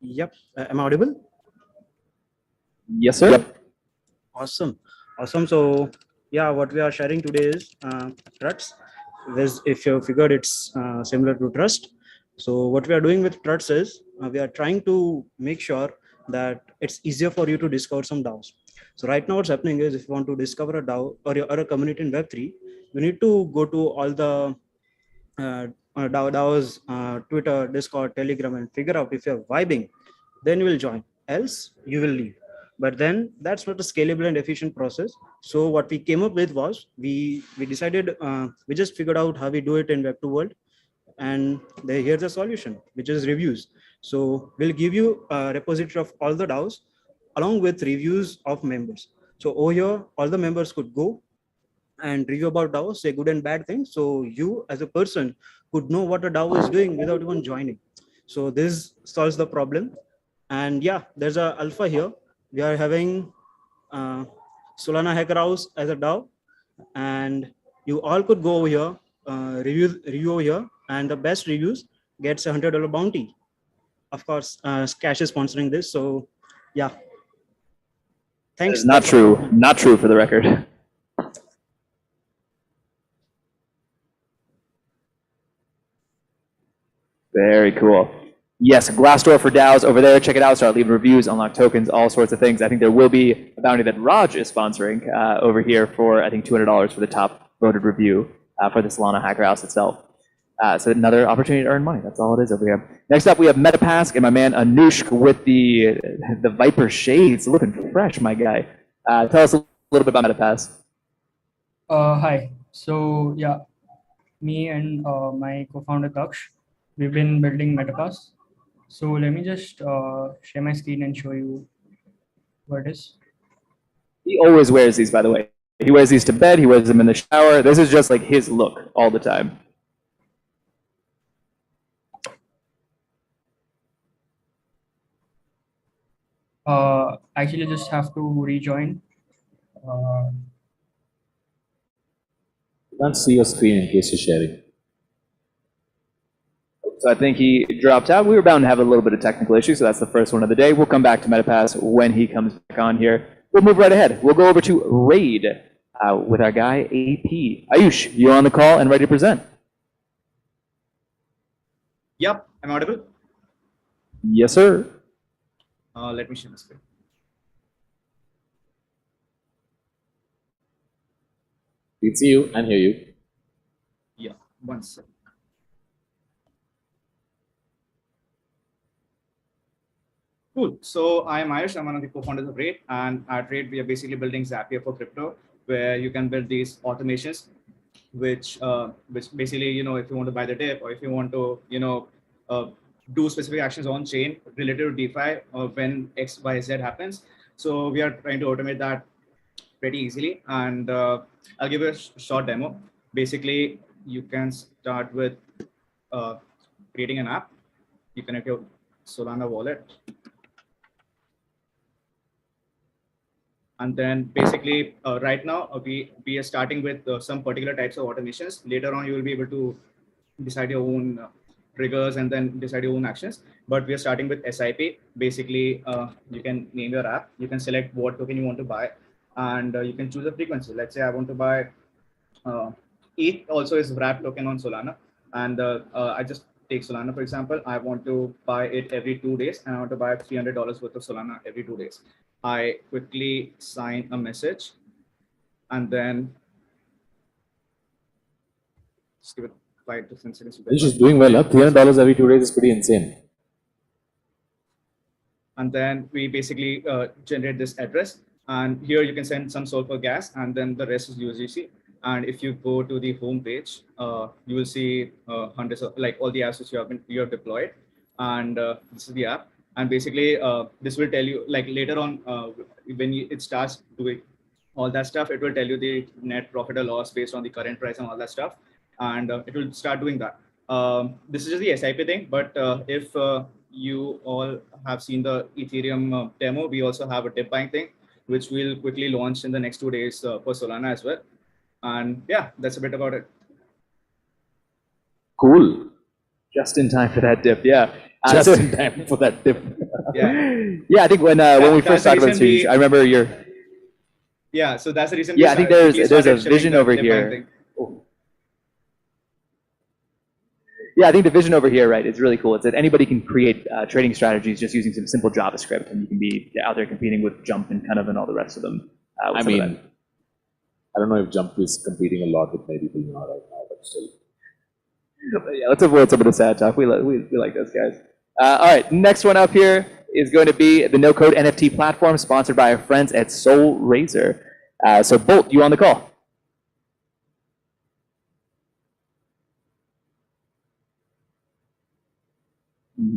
Yep. Am I audible? Yes, sir. Yep. Awesome. Awesome. So yeah, what we are sharing today is Truts. If you figured, it's similar to Trust. So what we are doing with Truts is we are trying to make sure that it's easier for you to discover some DAOs. So right now what's happening is if you want to discover a DAO or a community in Web3, you need to go to all the DAOs, Twitter, Discord, Telegram, and figure out if you're vibing, then you will join. Else you will leave. But then that's not a scalable and efficient process. So what we came up with was we decided we just figured out how we do it in Web2 world, and here's the solution, which is reviews. So we'll give you a repository of all the DAOs along with reviews of members. So over here, all the members could go and review about DAO, say good and bad things. So you as a person could know what a DAO is doing without even joining. So this solves the problem. And yeah, there's a alpha here. We are having Solana Hacker House as a DAO, and you all could go over here, review over here, and the best reviews gets $100 bounty. Of course, Cash is sponsoring this. So yeah. Thanks. Not true. Not true for the record. Very cool. Yes, Glassdoor for DAOs over there. Check it out. Start leaving reviews, unlock tokens, all sorts of things. I think there will be a bounty that Raj is sponsoring over here for, I think, $200 for the top voted review for the Solana Hacker House itself. So another opportunity to earn money. That's all it is over here. Next up, we have MetaPask and my man Anushk with the Viper shades. Looking fresh, my guy. Tell us a little bit about MetaPask. Hi. So yeah, me and my co-founder Daksh, we've been building MetaPask. So let me just share my screen and show you what it is. He always wears these, by the way. He wears these to bed. He wears them in the shower. This is just like his look all the time. Actually, just have to rejoin. Can't see your screen in case you're sharing. So I think he dropped out. We were bound to have a little bit of technical issues, so that's the first one of the day. We'll come back to MetaPask when he comes back on here. We'll move right ahead. We'll go over to Raid with our guy, AP. Ayush, you're on the call and ready to present. Yep, I'm audible. Yes, sir. Let me share my screen. We can see you and hear you. Yeah, one second. Cool. So I'm Ayush. I'm one of the co-founders of Raid, and at Raid we are basically building Zapier for crypto, where you can build these automations, which basically, you know, if you want to buy the dip or if you want to, you know, do specific actions on chain related to DeFi when X, Y, Z happens. So we are trying to automate that pretty easily, and I'll give you a short demo. Basically, you can start with creating an app. You connect your Solana wallet. And then basically right now we are starting with some particular types of automations. Later on, you will be able to decide your own triggers and then decide your own actions. But we are starting with SIP. Basically, you can name your app. You can select what token you want to buy, and you can choose a frequency. Let's say I want to buy ETH also is wrapped token on Solana. And I just take Solana, for example. I want to buy it every 2 days, and I want to buy $300 worth of Solana every 2 days. I quickly sign a message, and then just give it 5 to 10 seconds. You're just doing well, huh? $300 every 2 days is pretty insane. And then we basically generate this address, and here you can send some sulfur gas, and then the rest is USDC. And if you go to the home page, you will see hundreds of like all the apps which you have deployed, and this is the app. And basically, this will tell you like later on when it starts doing all that stuff, it will tell you the net profit or loss based on the current price and all that stuff, and it will start doing that. This is just the SIP thing, but if you all have seen the Ethereum demo, we also have a dip buying thing, which we'll quickly launch in the next 2 days for Solana as well. And yeah, that's a bit about it. Cool. Just in time for that dip, yeah. Just So- in time for that tip. Yeah. Yeah, I think when we that's first the talked about reason series, we- I remember your. Yeah, so that's the reason. Yeah, I think there's a started shipping vision the over Bitcoin here. thing. Yeah, I think the vision over here, right, is really cool. It's that anybody can create trading strategies just using some simple JavaScript, and you can be out there competing with Jump and kind of and all the rest of them. I mean, I don't know if Jump is competing a lot with many people now right now, but still. Yeah, let's avoid some of the sad talk. We like those guys. All right, next one up here is going to be the no-code NFT platform sponsored by our friends at Soul Razor. So Bolt, you on the call?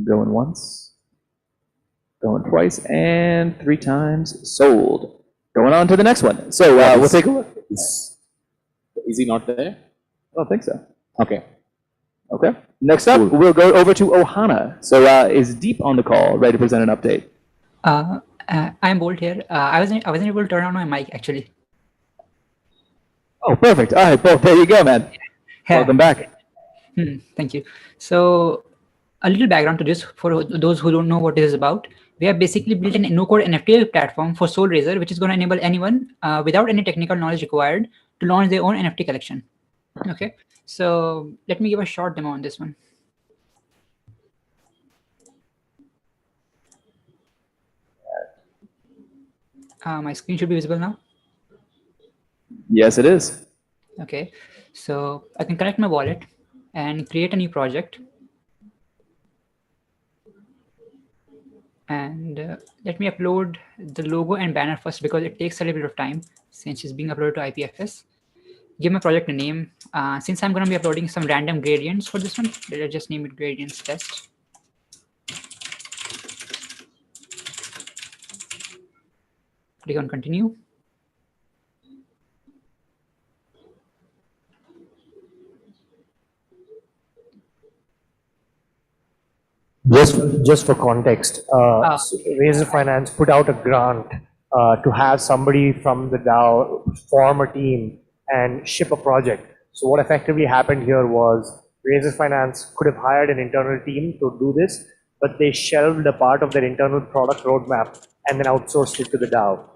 Going once, going twice, and 3 times sold. Going on to the next one. So we'll take a look. Is he not there? I don't think so. Okay. Okay. Next up, we'll go over to Ohana. So is Deep on the call, ready to present an update? I'm Bolt here. I wasn't able to turn on my mic actually. Oh, perfect. All right, Bolt, there you go, man. Welcome back. Thank you. So a little background to this for those who don't know what this is about. We have basically built an no-code NFT platform for Soul Razor, which is going to enable anyone without any technical knowledge required to launch their own NFT collection. Okay, so let me give a short demo on this one. My screen should be visible now. Yes, it is. Okay, so I can connect my wallet and create a new project. And let me upload the logo and banner first because it takes a little bit of time since it's being uploaded to IPFS. Give my project a name. Since I'm going to be uploading some random gradients for this one, let's just name it gradients test. Click on continue. Just for context, Razor Finance put out a grant to have somebody from the DAO form a team and ship a project. So what effectively happened here was Razor Finance could have hired an internal team to do this, but they shelved a part of their internal product roadmap and then outsourced it to the DAO,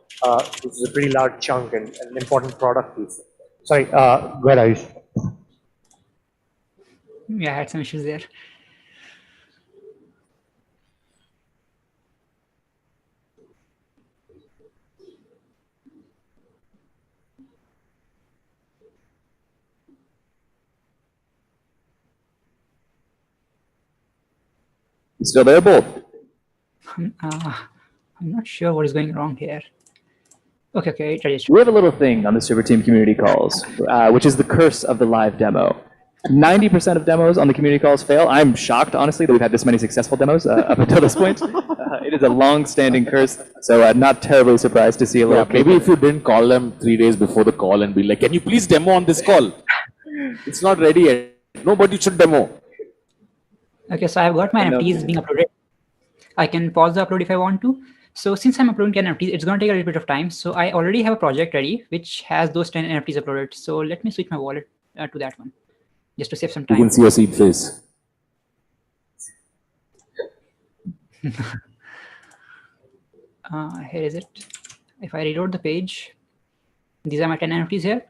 which is a pretty large chunk and an important product piece. Sorry, go ahead, Ayush. Yeah, I had some issues there. You still there, Bolt? I'm not sure what is going wrong here. Okay, register. We have a little thing on the Superteam community calls, which is the curse of the live demo. 90% of demos on the community calls fail. I'm shocked, honestly, that we've had this many successful demos up until this point. It is a long-standing curse, so not terribly surprised to see a little. Yeah, maybe if you didn't call them 3 days before the call and be like, can you please demo on this call? It's not ready yet. Nobody should demo. Okay, so I've got my NFTs being uploaded. I can pause the upload if I want to. So since I'm uploading 10 NFTs, it's going to take a little bit of time. So I already have a project ready, which has those 10 NFTs uploaded. So let me switch my wallet to that one, just to save some time. You can see your seed face. Here is it. If I reload the page, these are my 10 NFTs here.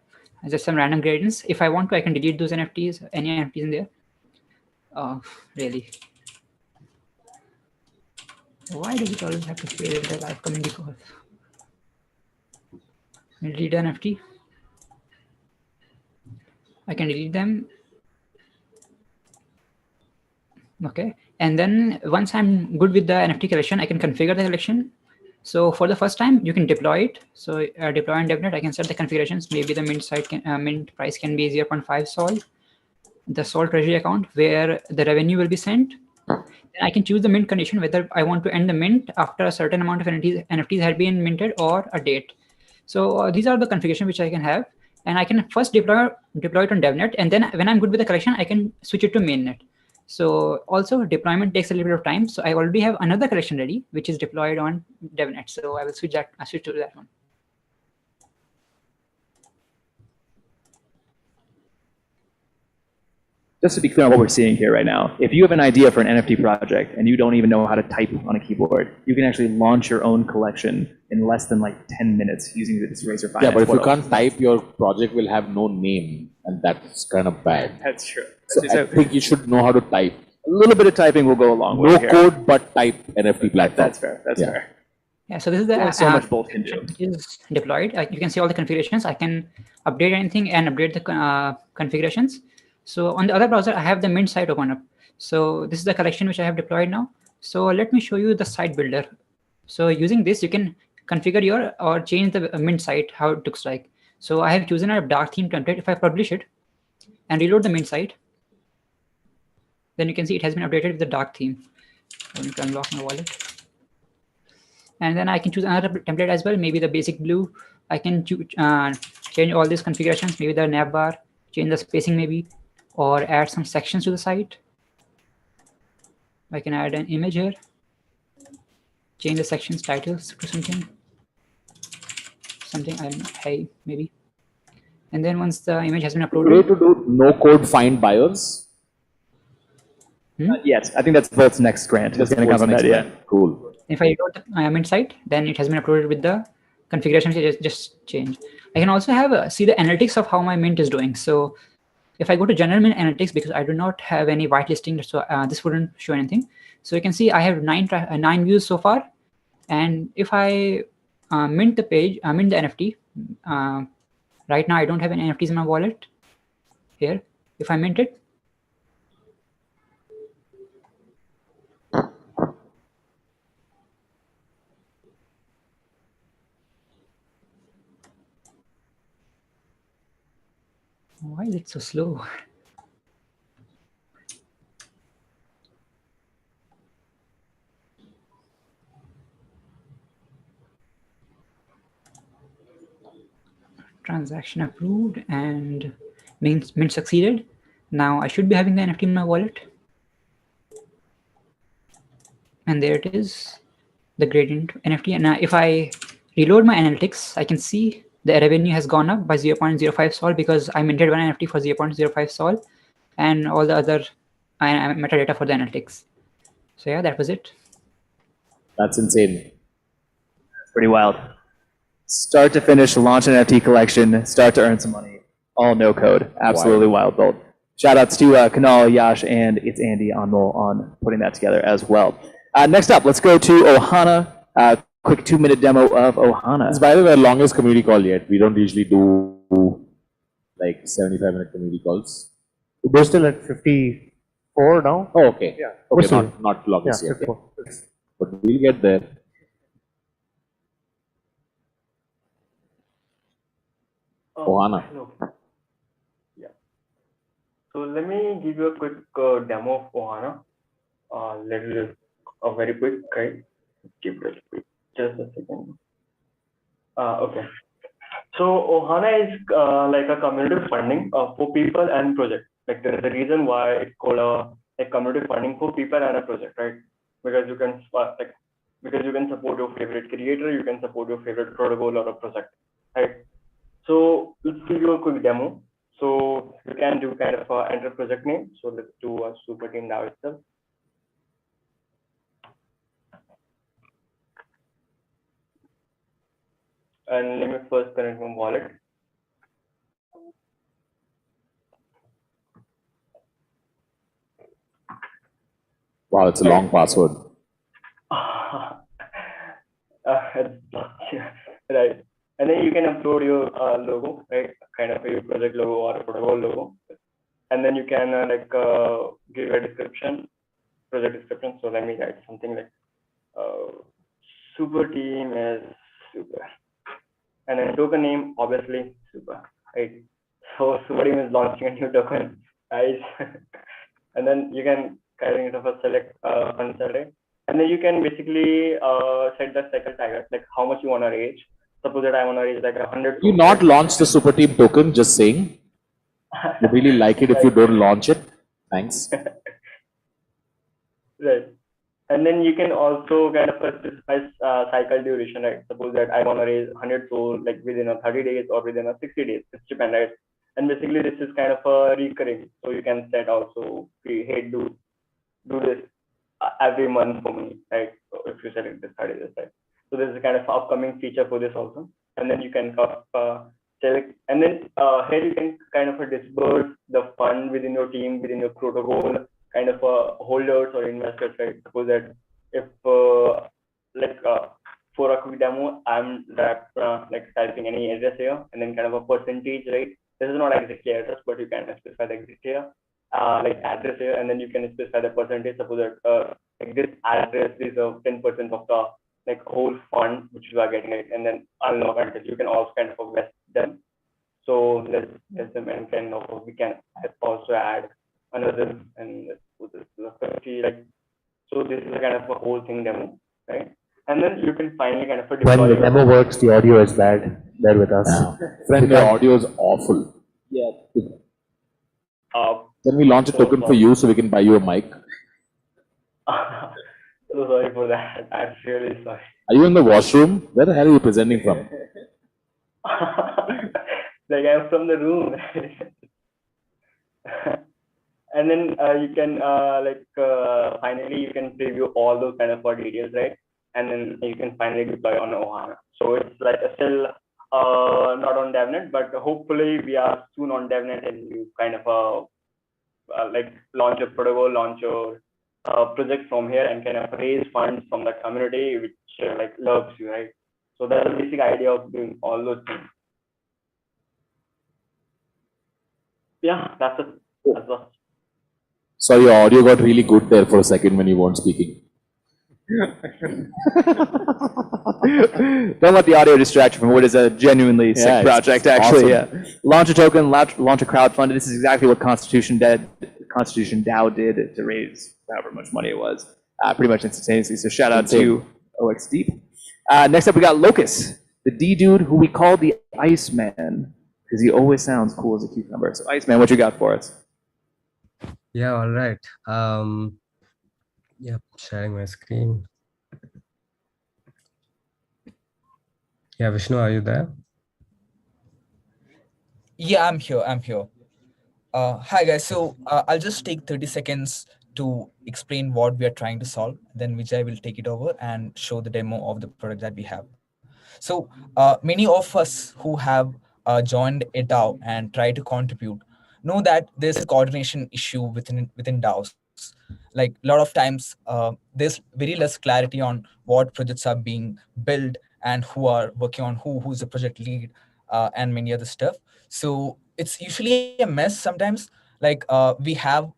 Just some random gradients. If I want to, I can delete those NFTs, any NFTs in there. Oh, really? Why does it always have to fail in the live community call? Delete NFT. I can delete them. Okay. And then once I'm good with the NFT collection, I can configure the collection. So for the first time, you can deploy it. So deploy on DevNet, I can set the configurations. Maybe the mint site can, mint price can be 0.5 Sol. The Sol treasury account where the revenue will be sent. Then I can choose the mint condition, whether I want to end the mint after a certain amount of NFTs have been minted or a date. So these are the configuration which I can have. And I can first deploy it on DevNet. And then when I'm good with the collection, I can switch it to mainnet. So also deployment takes a little bit of time. So I already have another collection ready, which is deployed on DevNet. So I will switch to that one. just to be clear on what we're seeing here right now, if you have an idea for an NFT project and you don't even know how to type on a keyboard, you can actually launch your own collection in less than like 10 minutes using this Razor Finance. Yeah, but if you photo. can't type, your project will have no name, and that's kind of bad. That's true. So I think you should know how to type. A little bit of typing will go a long way No here. code, but type NFT platform. That's fair. That's Yeah. fair. Yeah, so this is the Only so much both can do. is deployed. You can see all the configurations. I can update anything and update the configurations. So on the other browser, I have the Mint site open up. So this is the collection which I have deployed now. So let me show you the site builder. So using this, you can configure your or change the Mint site, how it looks like. So I have chosen a dark theme template. If I publish it and reload the Mint site, then you can see it has been updated with the dark theme. I need to unlock my wallet. And then I can choose another template as well, maybe the basic blue. I can change all these configurations, maybe the nav bar, change the spacing maybe, or add some sections to the site. I can add an image here, change the sections titles to something I don't know, hey, maybe. And then once the image has been Way uploaded. to do no code find buyers. Yes, I think that's Volt's next grant. It's going to come from that, yeah. Cool. If I reload the Mint site, then it has been uploaded with the configurations just changed. I can also have see the analytics of how my Mint is doing. So if I go to general Mint analytics, because I do not have any whitelisting, so this wouldn't show anything. So you can see I have nine views so far. And if I mint the page, mint the NFT, right now I don't have any NFTs in my wallet here. If I mint it, why is it so slow? Transaction approved and mint succeeded. Now I should be having the NFT in my wallet. And there it is, the gradient NFT. And now if I reload my analytics, I can see the revenue has gone up by 0.05 sol because I minted one NFT for 0.05 sol and all the other metadata for the analytics. So yeah, that was it. That's insane. That's pretty wild. Start to finish, launch an NFT collection, start to earn some money. All no code. Absolutely wild build. Shout outs to Kunal, Yash, and it's Andy on putting that together as well. Next up, let's go to Ohana. Quick 2-minute demo of Ohana. It's by the way our longest community call yet. We don't usually do like 75-minute community calls. We're still at 54 now. Oh, okay. Yeah. Okay, Still, not longest yeah, yet. 54. But we'll get there. Ohana. Hello. Yeah. So let me give you a quick demo of Ohana. Very quick, right? Keep it quick. Just a second. Okay. So Ohana is like a community funding for people and projects. Like the reason why it's called a community funding for people and a project, right? Because you can support your favorite creator, you can support your favorite protocol or a project, right? So let's give you a quick demo. So you can do kind of enter project name. So let's do a Superteam now itself. And let me first connect my wallet. Wow, it's a long password. Right. And then you can upload your logo, right? Kind of your project logo or a protocol logo. And then you can give a description, project description. So let me write something like Superteam is super. And then token name, obviously super, right? So Superteam is launching a new token, guys. And then you can kind of select unselect. And then you can basically set the cycle target, like how much you want to raise. Suppose that I want to raise like 100. You not launch the Superteam token, just saying. You really like it if you don't launch it. Thanks. Right. And then you can also kind of specify cycle duration, right? Suppose that I want to raise 100 soul like within a 30 days or within a 60 days. It's dependent, right? And basically this is kind of a recurring. So you can set also, hey, do this every month for me, right? So if you select this card, this right. So this is kind of upcoming feature for this also. And then you can select, and then here you can kind of disburse the fund within your team, within your protocol, kind of holders or investors, right? Suppose that if for a quick demo, I'm like typing any address here and then kind of a percentage, right? This is not exactly address, but you can specify the exact here, like address here, and then you can specify the percentage. Suppose that like this address is 10% of the like whole fund which you are getting it, and then unlock until you can also kind of vest them. So let's them, and kind of we can also add another, and let's put this to the 50, like, so this is a kind of a whole thing demo, right? And then you can finally kind of deploy. When the demo works, the audio is bad. Bear with us. Friend, the audio is awful. Yeah. Can we launch a token for you so we can buy you a mic? So sorry for that. I'm really sorry. Are you in the washroom? Where the hell are you presenting from? Like I'm from the room. And then you can finally you can preview all those kind of details, right? And then you can finally deploy on Ohana. So it's like still not on DevNet, but hopefully we are soon on DevNet, and you kind of like launch a protocol, launch your project from here, and kind of raise funds from the community which like loves you, right? So that's the basic idea of doing all those things. Yeah, that's it. That's all. Sorry, your audio got really good there for a second when you weren't speaking. Don't let the audio distract you from what is a genuinely sick project, actually. Awesome. Yeah. Launch a token, launch a crowdfund. This is exactly what Constitution DAO did to raise however much money it was, pretty much instantaneously. So shout out to OX Deep. Next up, we got Locus, the D dude who we call the Iceman because he always sounds cool as a cucumber. So Iceman, what you got for us? Yeah, all right. Yep, sharing my screen. Yeah, Vishnu, are you there? Yeah, I'm here. Hi guys. So I'll just take 30 seconds to explain what we are trying to solve. Then Vijay will take it over and show the demo of the product that we have. So many of us who have joined a DAO and try to contribute know that there's a coordination issue within DAOs. Like a lot of times, there's very less clarity on what projects are being built and who are working on who's the project lead, and many other stuff. So it's usually a mess sometimes. Like we have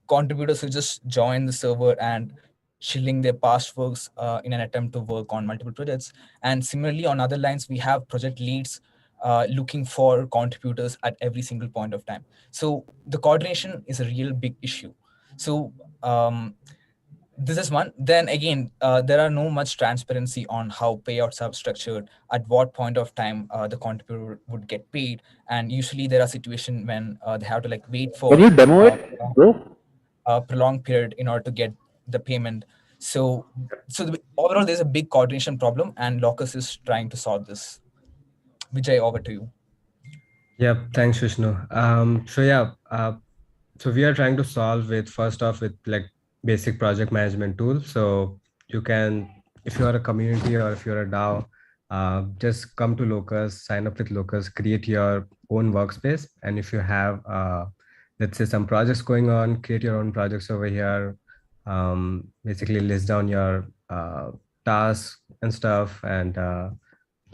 contributors who just join the server and shilling their past works in an attempt to work on multiple projects. And similarly, on other lines, we have project leads looking for contributors at every single point of time. So the coordination is a real big issue. So this is one. Then again, there are no much transparency on how payouts are structured, at what point of time the contributor would get paid. And usually there are situations when they have to like wait for Can you demo it, bro? A prolonged period in order to get the payment. So overall, there's a big coordination problem, and Locus is trying to solve this. Vijay, over to you. Yep, thanks, Vishnu. So we are trying to solve with, first off, with like basic project management tool. So you can, if you are a community or if you're a DAO, just come to Locus, sign up with Locus, create your own workspace. And if you have, let's say, some projects going on, create your own projects over here. Basically list down your tasks and stuff, and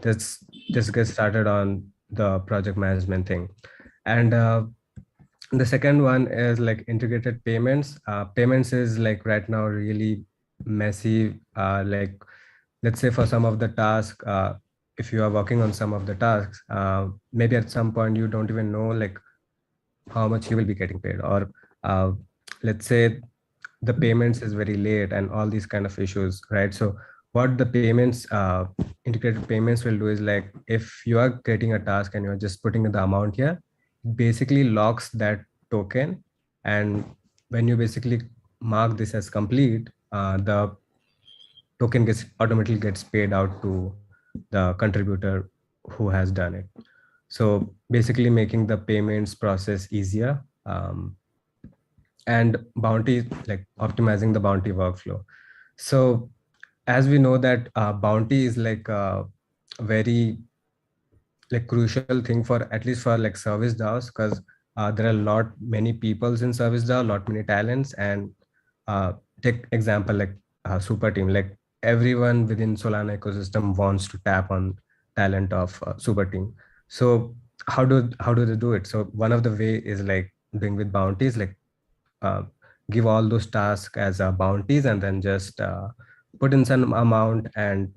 just get started on the project management thing. And the second one is like integrated payments. Payments is like right now really messy. Like let's say for some of the tasks, if you are working on some of the tasks, maybe at some point you don't even know like how much you will be getting paid, or let's say the payments is very late and all these kind of issues, right? So what the payments, integrated payments will do is like, if you are getting a task and you're just putting the amount here, basically locks that token. And when you basically mark this as complete, the token automatically gets paid out to the contributor who has done it. So basically making the payments process easier. And bounty, like optimizing the bounty workflow. So as we know that bounty is like a very like crucial thing for at least for like service DAOs, because there are a lot many peoples in service DAO, lot many talents, and take example like Superteam, like everyone within Solana ecosystem wants to tap on talent of Superteam. So how do they do it? So one of the way is like doing with bounties, like uh, give all those tasks as bounties, and then just put in some amount, and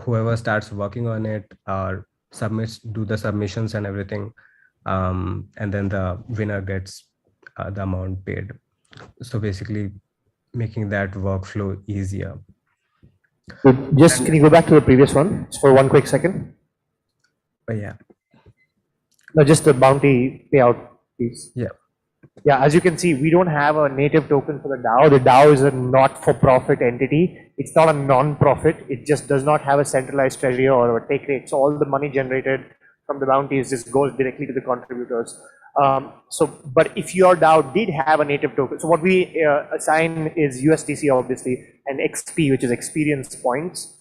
whoever starts working on it or do the submissions and everything, and then the winner gets the amount paid. So basically making that workflow easier. Just can you go back to the previous one just for one quick second? But yeah. No, just the bounty payout piece. Yeah. Yeah, as you can see, we don't have a native token for the DAO. The DAO is a not-for-profit entity. It's not a non-profit. It just does not have a centralized treasury or a take rate. So all the money generated from the bounties just goes directly to the contributors. But if your DAO did have a native token, so what we assign is USDC, obviously, and XP, which is experience points,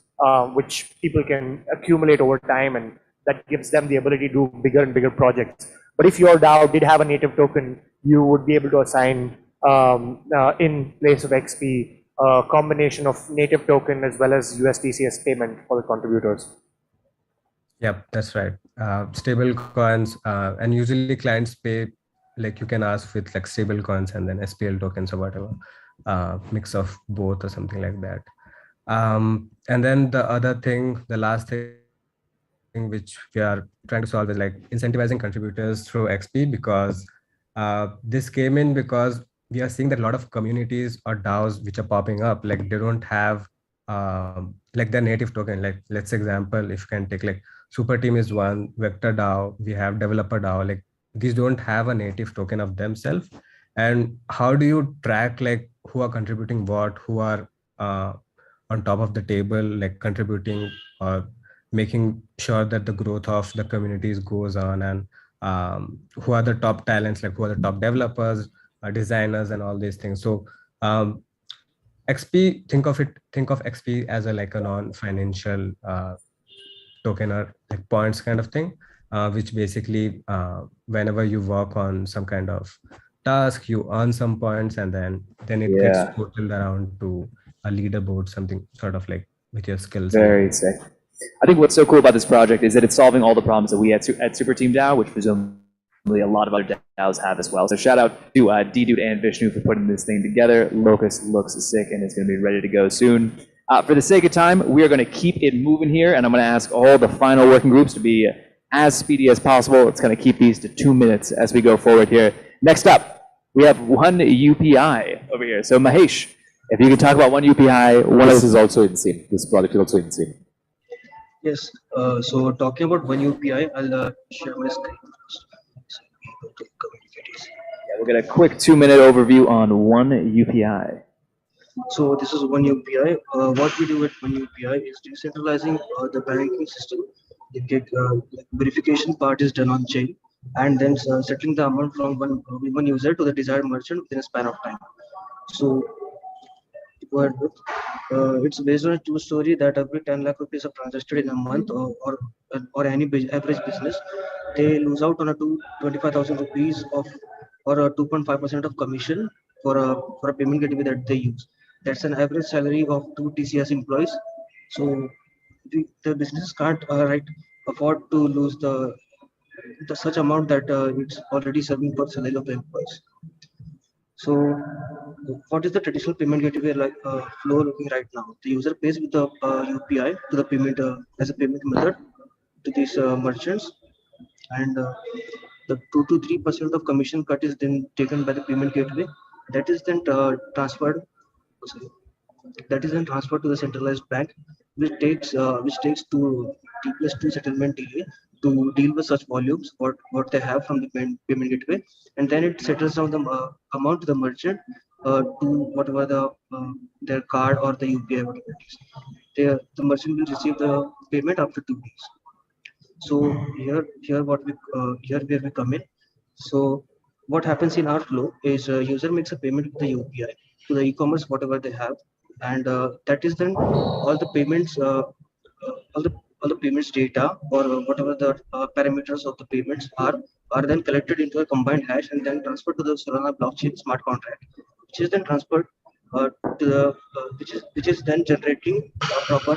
which people can accumulate over time, and that gives them the ability to do bigger and bigger projects. But if your DAO did have a native token, you would be able to assign in place of XP a combination of native token as well as USDC as payment for the contributors. Yep, that's right. Stable coins, and usually clients pay, like you can ask with like stable coins and then SPL tokens or whatever, mix of both or something like that. And then the other thing, the last thing which we are trying to solve is like incentivizing contributors through XP, because this came in because we are seeing that a lot of communities or DAOs which are popping up, like they don't have like their native token. Like let's example, if you can take like Superteam is one, Vector DAO, we have Developer DAO, like these don't have a native token of themselves. And how do you track like who are contributing what, who are on top of the table, like contributing or making sure that the growth of the communities goes on, and who are the top talents, like who are the top developers, designers, and all these things. So XP, think of XP as a like a non-financial token or like points kind of thing, which basically whenever you work on some kind of task, you earn some points, and then it gets totaled around to a leaderboard, something sort of like with your skills. Very sick. I think what's so cool about this project is that it's solving all the problems that we at Superteam DAO, which presumably a lot of other DAOs have as well. So shout out to D-Dude and Vishnu for putting this thing together. Locust looks sick, and it's going to be ready to go soon. For the sake of time, we are going to keep it moving here, and I'm going to ask all the final working groups to be as speedy as possible. It's going to keep these to 2 minutes as we go forward here. Next up, we have one UPI over here. So Mahesh, if you could talk about one UPI. This is also insane. This project is also insane. Yes. So talking about one UPI, I'll share my screen first. Yeah, we'll get a quick 2-minute overview on one UPI. So this is one UPI. What we do with one UPI is decentralizing the banking system. The verification part is done on chain, and then settling the amount from one user to the desired merchant within a span of time. So it's based on a true story that every 10 lakh rupees are transacted in a month, or any average business, they lose out on a 25,000 rupees of or a 2.5% of commission for a payment gateway that they use. That's an average salary of 2 TCS employees. So the businesses can't afford to lose the such amount that it's already serving for salary of the employees. So what is the traditional payment gateway flow looking right now? The user pays with the UPI to the payment as a payment method to these merchants, and the 2 to 3% of commission cut is then taken by the payment gateway. That is then transferred. To the centralized bank, which takes 2 settlement delay to deal with such volumes what they have from the payment gateway, and then it settles down the amount to the merchant to whatever their card or the UPI whatever it is. The merchant will receive the payment after 2 days. So here where we come in. So what happens in our flow is a user makes a payment with the UPI to the e-commerce whatever they have, and that is then all the payments, all the payments data or whatever the parameters of the payments are then collected into a combined hash and then transferred to the Solana blockchain smart contract, which is then transferred to the which is then generating a proper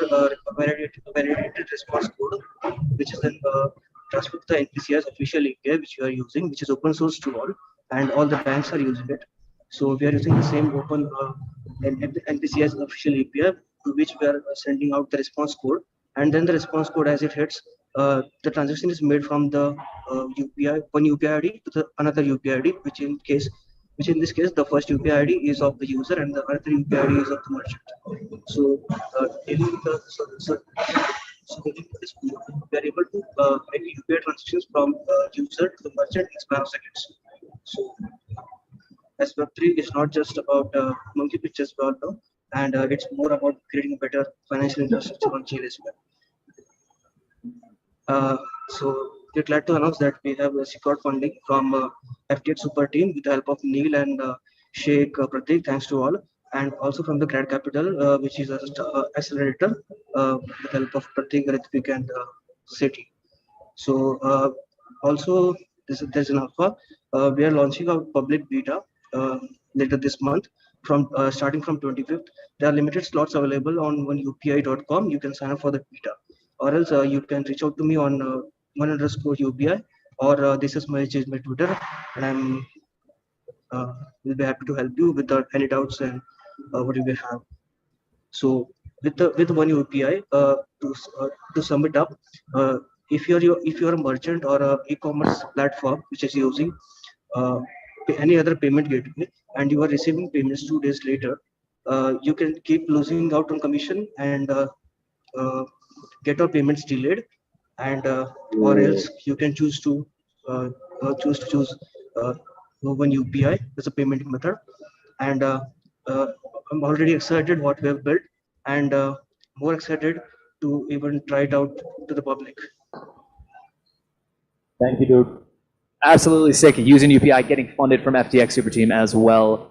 validated response code, which is then transferred to the NPCI's official API which we are using, which is open source to all, and all the banks are using it. So we are using the same open NPCI's official API to which we are sending out the response code, and then the response code as it hits, the transaction is made from the one UPI ID to the another UPI ID, which in this case the first UPI ID is of the user and the other UPI ID is of the merchant. So dealing with the dealing with this, we are able to make UPI transactions from user to the merchant in span of seconds. So as Web3 is not just about monkey pictures we all know, and it's more about creating a better financial infrastructure on chain as well. So we're glad to announce that we have secured funding from FTX Superteam with the help of Neil and Sheikh Pratik, thanks to all, and also from the Grad Capital, which is an accelerator with the help of Pratik, Ritvik, and City. So also there's an alpha. We are launching our public beta later this month. From starting from 25th, there are limited slots available on oneupi.com. You can sign up for the beta, or else you can reach out to me on _UBI, or this is my Twitter, and I'm will be happy to help you with any doubts and what you may have. So with one UPI, to sum it up, if you're a merchant or a e-commerce platform which is using any other payment gateway and you are receiving payments 2 days later, you can keep losing out on commission and get your payments delayed, and or else you can choose to choose one UPI as a payment method. And I'm already excited what we have built, and more excited to even try it out to the public. Thank you, dude. Absolutely sick. Using UPI, getting funded from FTX Superteam as well.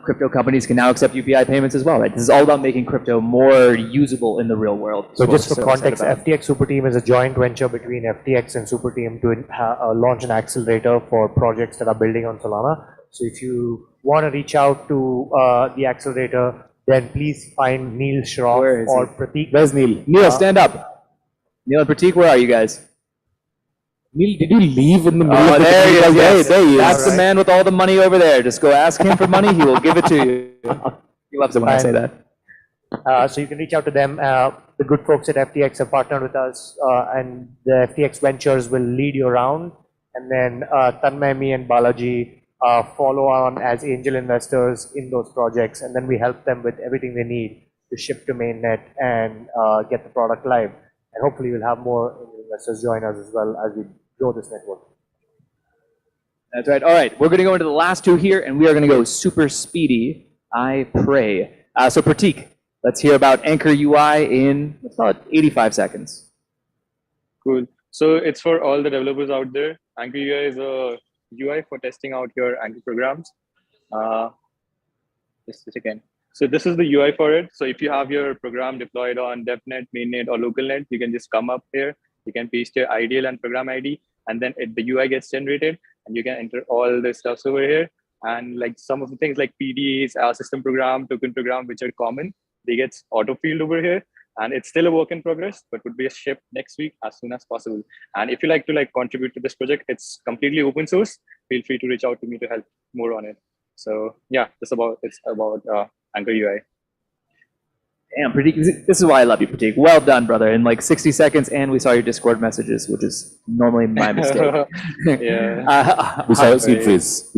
Crypto companies can now accept UPI payments as well, right? This is all about making crypto more usable in the real world. So just for context, FTX Superteam is a joint venture between FTX and Superteam to launch an accelerator for projects that are building on Solana. So if you want to reach out to the accelerator, then please find Neil Shroff or Pratik. Where's Neil? Neil, stand up. Neil and Pratik, where are you guys? Neil, did you leave in the middle of the there he is. Yes. There he is. That's the man with all the money over there. Just go ask him for money. He will give it to you. He loves it when I say that. So you can reach out to them. The good folks at FTX have partnered with us, and the FTX Ventures will lead you around. And then Tanmay, me, and Balaji follow on as angel investors in those projects. And then we help them with everything they need to ship to mainnet and get the product live. And hopefully we'll have more angel investors join us as well as we grow this network. That's right. All right. We're going to go into the last two here, and we are going to go super speedy, I pray. So Pratik, let's hear about Anchor UI in, let's call it 85 seconds. Cool. So it's for all the developers out there. Anchor UI is a UI for testing out your Anchor programs. Just a second. So this is the UI for it. So if you have your program deployed on DevNet, mainnet, or localnet, you can just come up here. You can paste your IDL and program ID, and then the UI gets generated, and you can enter all the stuffs over here. And like some of the things like PDs, system program, token program, which are common, they get auto-filled over here. And it's still a work in progress, but would be a shipped next week as soon as possible. And if you like to contribute to this project, it's completely open source. Feel free to reach out to me to help more on it. So yeah, it's about Anchor UI. Damn, Pratik, this is why I love you, Pratik. Well done, brother. In like 60 seconds, and we saw your Discord messages, which is normally my mistake. Yeah. We saw seed face.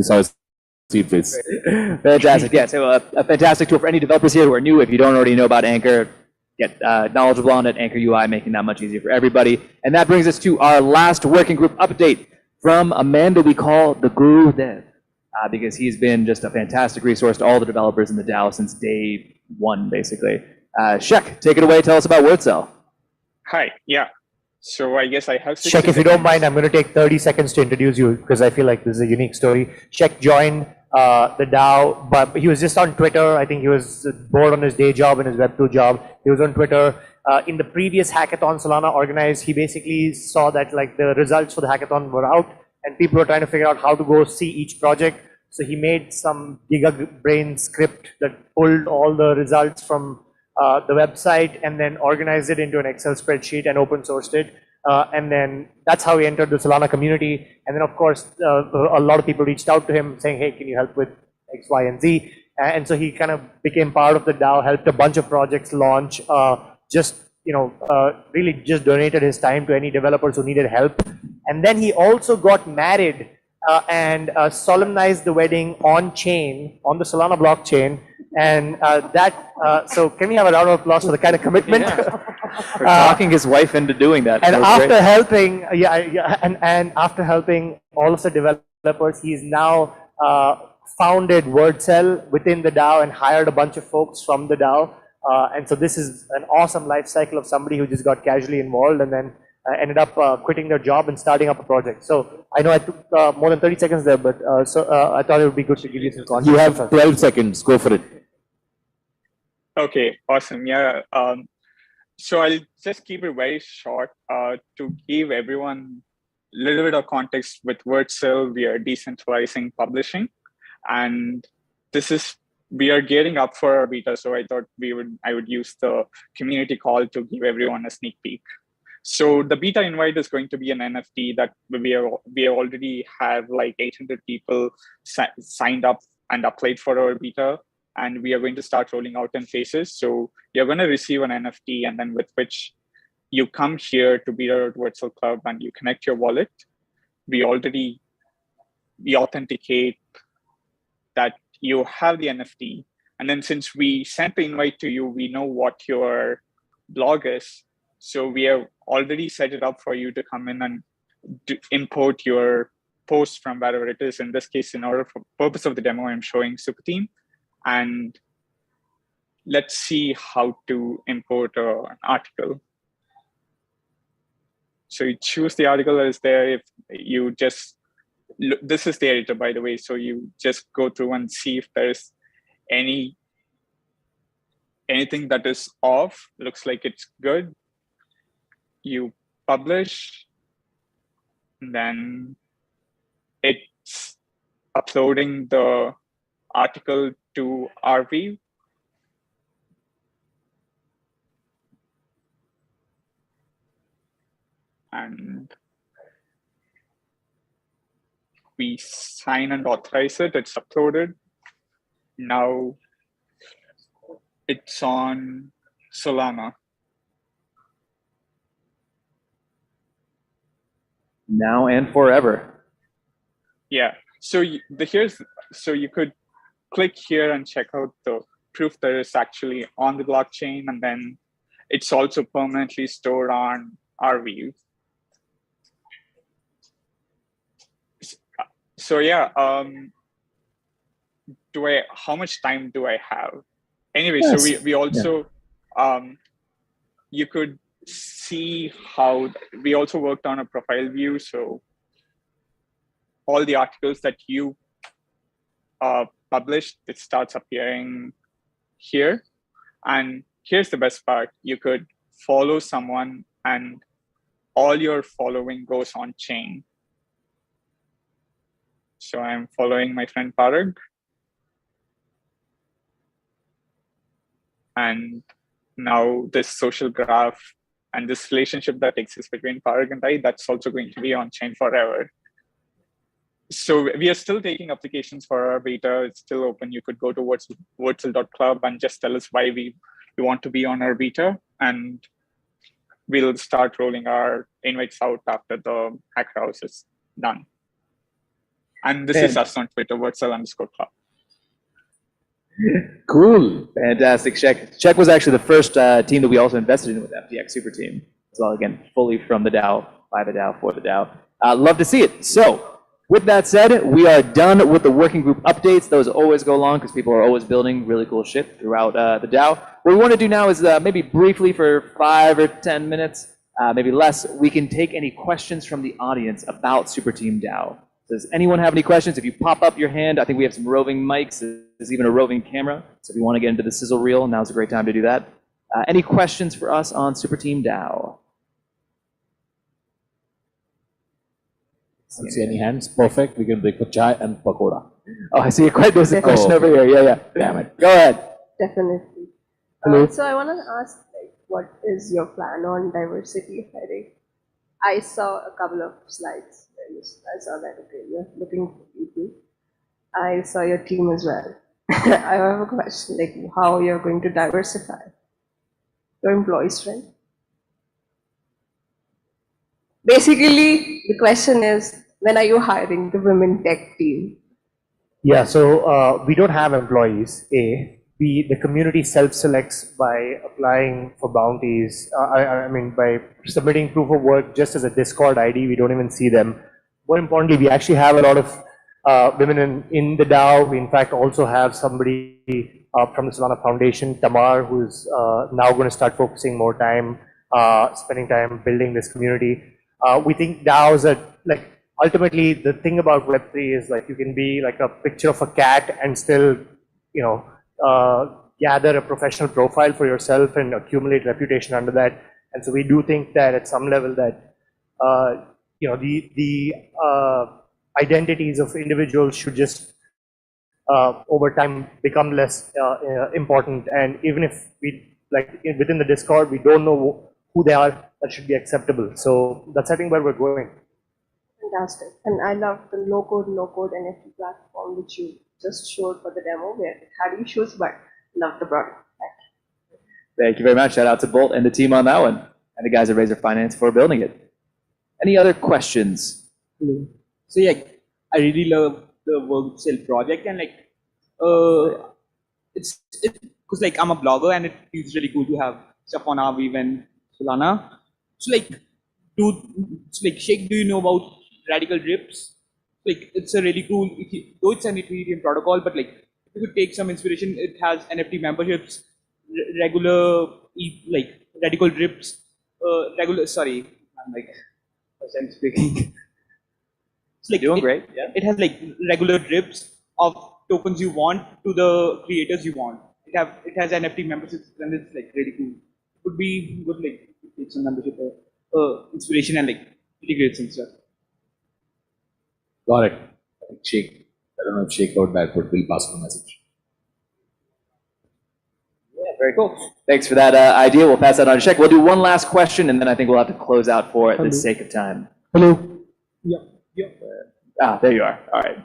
Fantastic. Yeah, so a fantastic tool for any developers here who are new. If you don't already know about Anchor, get knowledgeable on it. Anchor UI, making that much easier for everybody. And that brings us to our last working group update from a man that we call the Guru Dev, because he's been just a fantastic resource to all the developers in the DAO since day one, basically. Shek, take it away. Tell us about WordCell. Hi. Yeah. So I guess I have 60 Shek, if you don't seconds. mind, I'm going to take 30 seconds to introduce you because I feel like this is a unique story. Shek joined the DAO, but he was just on Twitter. I think he was bored on his day job and his Web2 job. He was on Twitter. In the previous hackathon Solana organized, he basically saw that like the results for the hackathon were out and people were trying to figure out how to go see each project. So he made some gigabrain script that pulled all the results from the website and then organized it into an Excel spreadsheet and open sourced it. And then that's how he entered the Solana community. And then of course, a lot of people reached out to him saying, hey, can you help with X, Y, and Z? And so he kind of became part of the DAO, helped a bunch of projects launch, really just donated his time to any developers who needed help. And then he also got married and solemnized the wedding on chain, on the Solana blockchain. And so can we have a round of applause for the kind of commitment? For talking his wife into doing that. And That was after great. helping, and after helping all of the developers, he's now founded WordCell within the DAO and hired a bunch of folks from the DAO. And so this is an awesome life cycle of somebody who just got casually involved and then ended up quitting their job and starting up a project. So I know I took more than 30 seconds there, but I thought it would be good to give you some context. You have 12 seconds. Go for it. Okay, awesome. Yeah. So I'll just keep it very short to give everyone a little bit of context. With WordCell, we are decentralizing publishing, and we are gearing up for our beta. So I thought I would use the community call to give everyone a sneak peek. So the beta invite is going to be an NFT that we already have like 800 people signed up and applied for our beta. And we are going to start rolling out in phases. So you're going to receive an NFT, and then with which you come here to Beta Virtual Club and you connect your wallet. We authenticate that you have the NFT. And then since we sent the invite to you, we know what your blog is. So we have already set it up for you to come in and import your post from wherever it is. In this case, for purpose of the demo, I'm showing Superteam. And let's see how to import an article. So you choose the article that is there. If you just look, this is the editor, by the way. So you just go through and see if there is anything that is off. Looks like it's good. You publish, then it's uploading the article to RV. And we sign and authorize it. It's uploaded. Now it's on Solana. Now and forever. Yeah. So you could click here and check out the proof that is actually on the blockchain, and then it's also permanently stored on RV. So yeah, how much time do I have? Anyway, Yes. So we also, you could see how we also worked on a profile view. So all the articles that you published, it starts appearing here. And here's the best part. You could follow someone and all your following goes on chain. So I'm following my friend Parag. And now this social graph and this relationship that exists between Parag and I, that's also going to be on chain forever. So we are still taking applications for our beta. It's still open. You could go to wordcell.club and just tell us why we want to be on our beta. And we'll start rolling our invites out after the Hacker House is done. And this is us on Twitter, wordcell_club. Cool. Fantastic. Check was actually the first team that we also invested in with FTX Superteam. So again, fully from the DAO, by the DAO, for the DAO. Love to see it. So with that said, we are done with the working group updates. Those always go long because people are always building really cool shit throughout the DAO. What we want to do now is maybe briefly for 5 or 10 minutes, maybe less, we can take any questions from the audience about Superteam DAO. Does anyone have any questions? If you pop up your hand, I think we have some roving mics. There's even a roving camera. So if you want to get into the sizzle reel, now's a great time to do that. Any questions for us on Superteam DAO? I don't see any hands. Perfect. We can break for chai and pakoda. Oh, I see. There's a question over here. Yeah. Damn it. Go ahead. Definitely. Hello. So I want to ask, like, what is your plan on diversity hiring? I saw a couple of slides. I saw that, okay, you're looking for people. I saw your team as well. I have a question, like how you're going to diversify your employee strength. Basically, the question is, when are you hiring the women tech team? Yeah, so we don't have employees, the community self-selects by applying for bounties, I mean by submitting proof of work just as a Discord ID, we don't even see them. More importantly, we actually have a lot of women in the DAO. We in fact also have somebody from the Solana Foundation, Tamar, who's now going to start focusing more time, spending time building this community. We think DAOs are like, ultimately the thing about Web3 is like you can be like a picture of a cat and still, you know, gather a professional profile for yourself and accumulate reputation under that. And so we do think that at some level that, you know, the identities of individuals should just over time become less important. And even if we, like within the Discord, we don't know who they are, that should be acceptable. So that's I think where we're going. Fantastic. And I love the no-code NFT platform which you just showed for the demo where it had issues, but love the product. Thank you very much. Shout out to Bolt and the team on that one, and the guys at Razor Finance for building it. Any other questions? Hello. So yeah, I really love the work itself project, and like it's because like I'm a blogger and it feels really cool to have stuff on our Weave and Solana. So like, Sheikh, do you know about radical drips? Like it's a really cool, though it's an Ethereum protocol, but like if you could take some inspiration, it has NFT memberships, regular like radical drips, I'm like, I'm speaking. It's like doing great. Yeah. It has like regular drips of tokens you want to the creators you want. It has NFT memberships and it's like really cool. It would be good like take some membership inspiration and like integrate some stuff. Got it. Sheikh. I don't know if Sheikh heard that, but we'll pass on the message. Yeah, very cool. Thanks for that idea. We'll pass that on to Sheikh. We'll do one last question, and then I think we'll have to close out for the sake of time. Hello. Yeah. There you are. All right.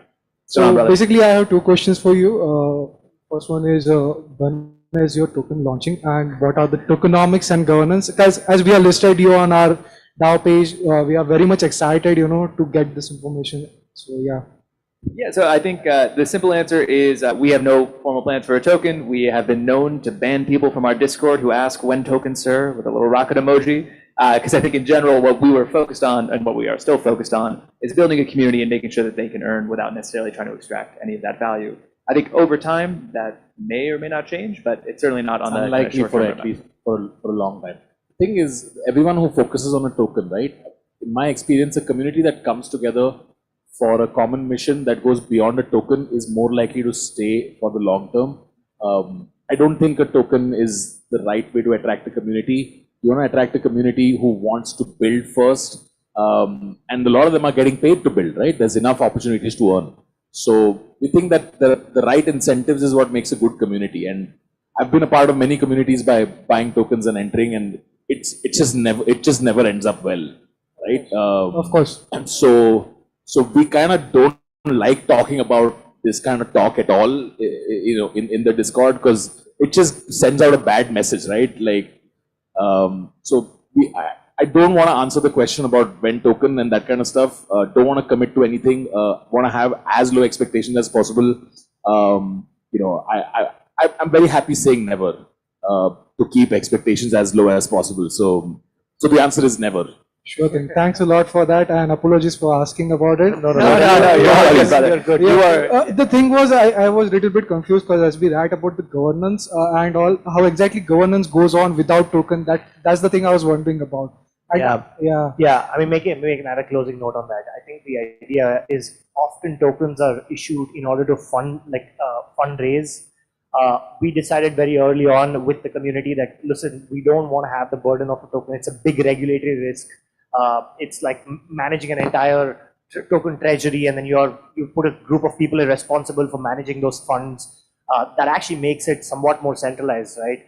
So basically, I have two questions for you. First one is when is your token launching, and what are the tokenomics and governance? Because as we are listed you on our DAO page, we are very much excited, to get this information. So yeah. Yeah, so I think the simple answer is we have no formal plans for a token. We have been known to ban people from our Discord who ask when tokens, sir, with a little rocket emoji. Because I think in general, what we were focused on and what we are still focused on is building a community and making sure that they can earn without necessarily trying to extract any of that value. I think over time that may or may not change, but it's certainly not on the unlikely for at least for a long time. The thing is, everyone who focuses on a token, right? In my experience, a community that comes together for a common mission that goes beyond a token is more likely to stay for the long term. I don't think a token is the right way to attract a community. You want to attract a community who wants to build first, and a lot of them are getting paid to build, right? There's enough opportunities to earn. So we think that the right incentives is what makes a good community. And I've been a part of many communities by buying tokens and entering, and it just never ends up well, right? Of course. And so we kind of don't like talking about this kind of talk at all, in the Discord, because it just sends out a bad message, right? Like, I don't want to answer the question about when token and that kind of stuff. Don't want to commit to anything. Want to have as low expectations as possible. I'm very happy saying never, to keep expectations as low as possible. So the answer is never. Sure thing. Thanks a lot for that, and apologies for asking about it. No, you're good. Yeah. The thing was, I was a little bit confused because as we write about the governance and all, how exactly governance goes on without token, that's the thing I was wondering about. Yeah. I mean, make another closing note on that. I think the idea is often tokens are issued in order to fundraise. We decided very early on with the community that, listen, we don't want to have the burden of a token. It's a big regulatory risk. It's like managing an entire token treasury, and then you put a group of people responsible for managing those funds. That actually makes it somewhat more centralized, right?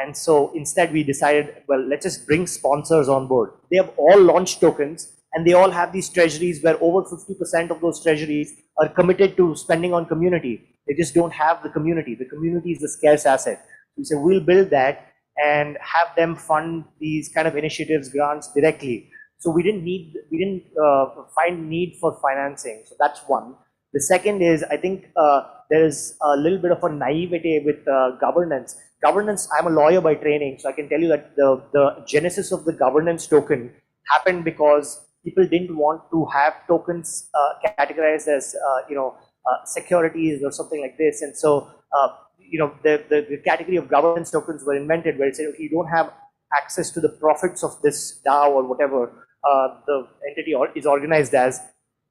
And so instead we decided, well, let's just bring sponsors on board. They have all launched tokens, and they all have these treasuries where over 50% of those treasuries are committed to spending on community. They just don't have the community. The community is the scarce asset. We said we'll build that and have them fund these kind of initiatives, grants directly. So we didn't find need for financing. So that's one. The second is, I think there is a little bit of a naivete with governance. Governance, I'm a lawyer by training, so I can tell you that the genesis of the governance token happened because people didn't want to have tokens categorized as securities or something like this. And so the category of governance tokens were invented where it said, okay, you don't have access to the profits of this DAO or whatever the entity is organized as,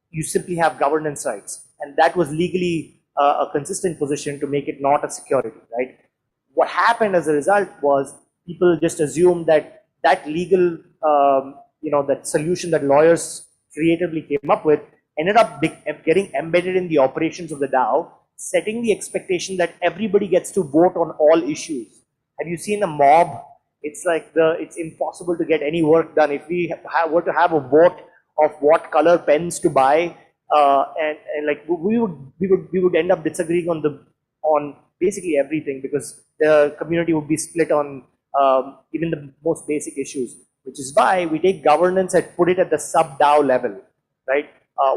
you simply have governance rights. And that was legally a consistent position to make it not a security, right? What happened as a result was people just assumed that legal, that solution that lawyers creatively came up with ended up getting embedded in the operations of the DAO, setting the expectation that everybody gets to vote on all issues. Have you seen a mob? It's like it's impossible to get any work done. If we were to have a vote of what color pens to buy, and like we would end up disagreeing on basically everything, because the community would be split on even the most basic issues, which is why we take governance and put it at the sub DAO level, right?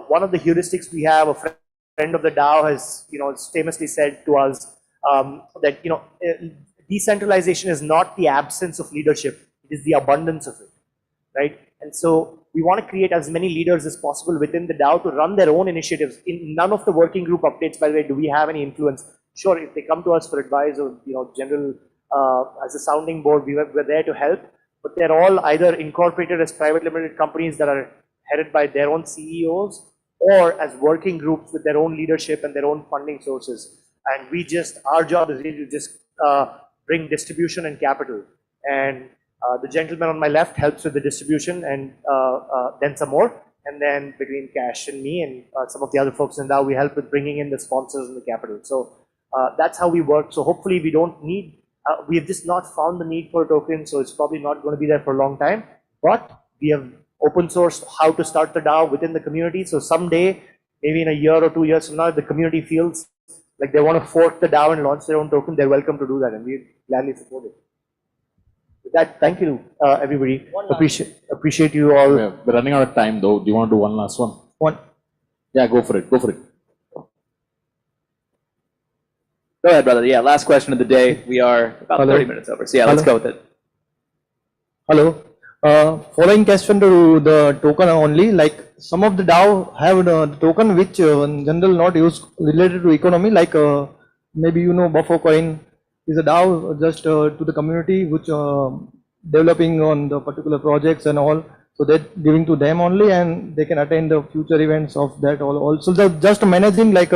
One of the heuristics we have, a friend of the DAO has famously said to us that decentralization is not the absence of leadership, it is the abundance of it, right? And so we want to create as many leaders as possible within the DAO to run their own initiatives. In none of the working group updates, by the way, do we have any influence. Sure, if they come to us for advice or general as a sounding board, we're there to help. But they're all either incorporated as private limited companies that are headed by their own CEOs, or as working groups with their own leadership and their own funding sources. And our job is really to just bring distribution and capital. And the gentleman on my left helps with the distribution and then some more. And then between Cash and me and some of the other folks in DAO, we help with bringing in the sponsors and the capital. So that's how we work. So hopefully we don't need, we have just not found the need for a token, so it's probably not going to be there for a long time. But we have open sourced how to start the DAO within the community. So someday, maybe in a year or 2 years from now, if the community feels like they want to fork the DAO and launch their own token, they're welcome to do that, and we gladly support it. With that, thank you, everybody. Appreciate you all. We're running out of time, though. Do you want to do one last one? One. Yeah, go for it. Go for it. Go ahead, brother. Yeah, last question of the day. We are about 30 minutes over. So yeah, let's go with it. Hello. Following question to the token only, like some of the DAO have the token which in general not used related to economy, like maybe Buffer coin is a DAO just to the community which developing on the particular projects and all. So they're giving to them only, and they can attend the future events of that all. Also, they're just managing like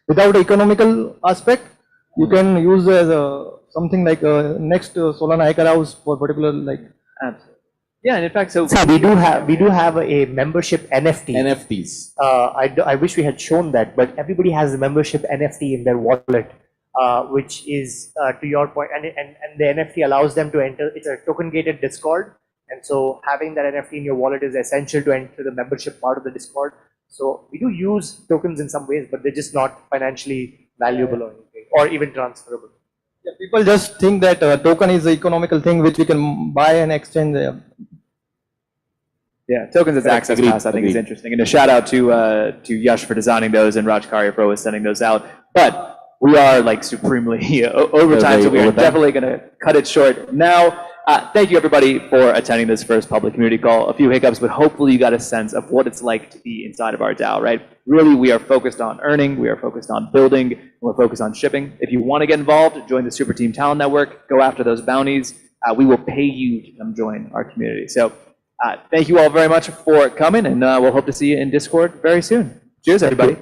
without economical aspect. You can use as something like next Solana Hacker House for particular like. Yeah, and in fact, so we do have a membership NFT. NFTs. I wish we had shown that, but everybody has a membership NFT in their wallet, which is to your point, and the NFT allows them to enter. It's a token gated Discord, and so having that NFT in your wallet is essential to enter the membership part of the Discord. So we do use tokens in some ways, but they're just not financially valuable or anything, or even transferable. Yeah, people just think that token is the economical thing which we can buy and exchange. Yeah, tokens as access pass I think is interesting. And a shout out to Yash for designing those and Raj Karya for always sending those out. But we are like supremely over time, so we are definitely going to cut it short now. Thank you everybody for attending this first public community call. A few hiccups, but hopefully you got a sense of what it's like to be inside of our DAO, right? Really, we are focused on earning, we are focused on building, and we're focused on shipping. If you want to get involved, join the Superteam Talent Network, go after those bounties. We will pay you to come join our community. So Thank you all very much for coming, and we'll hope to see you in Discord very soon. Cheers, everybody.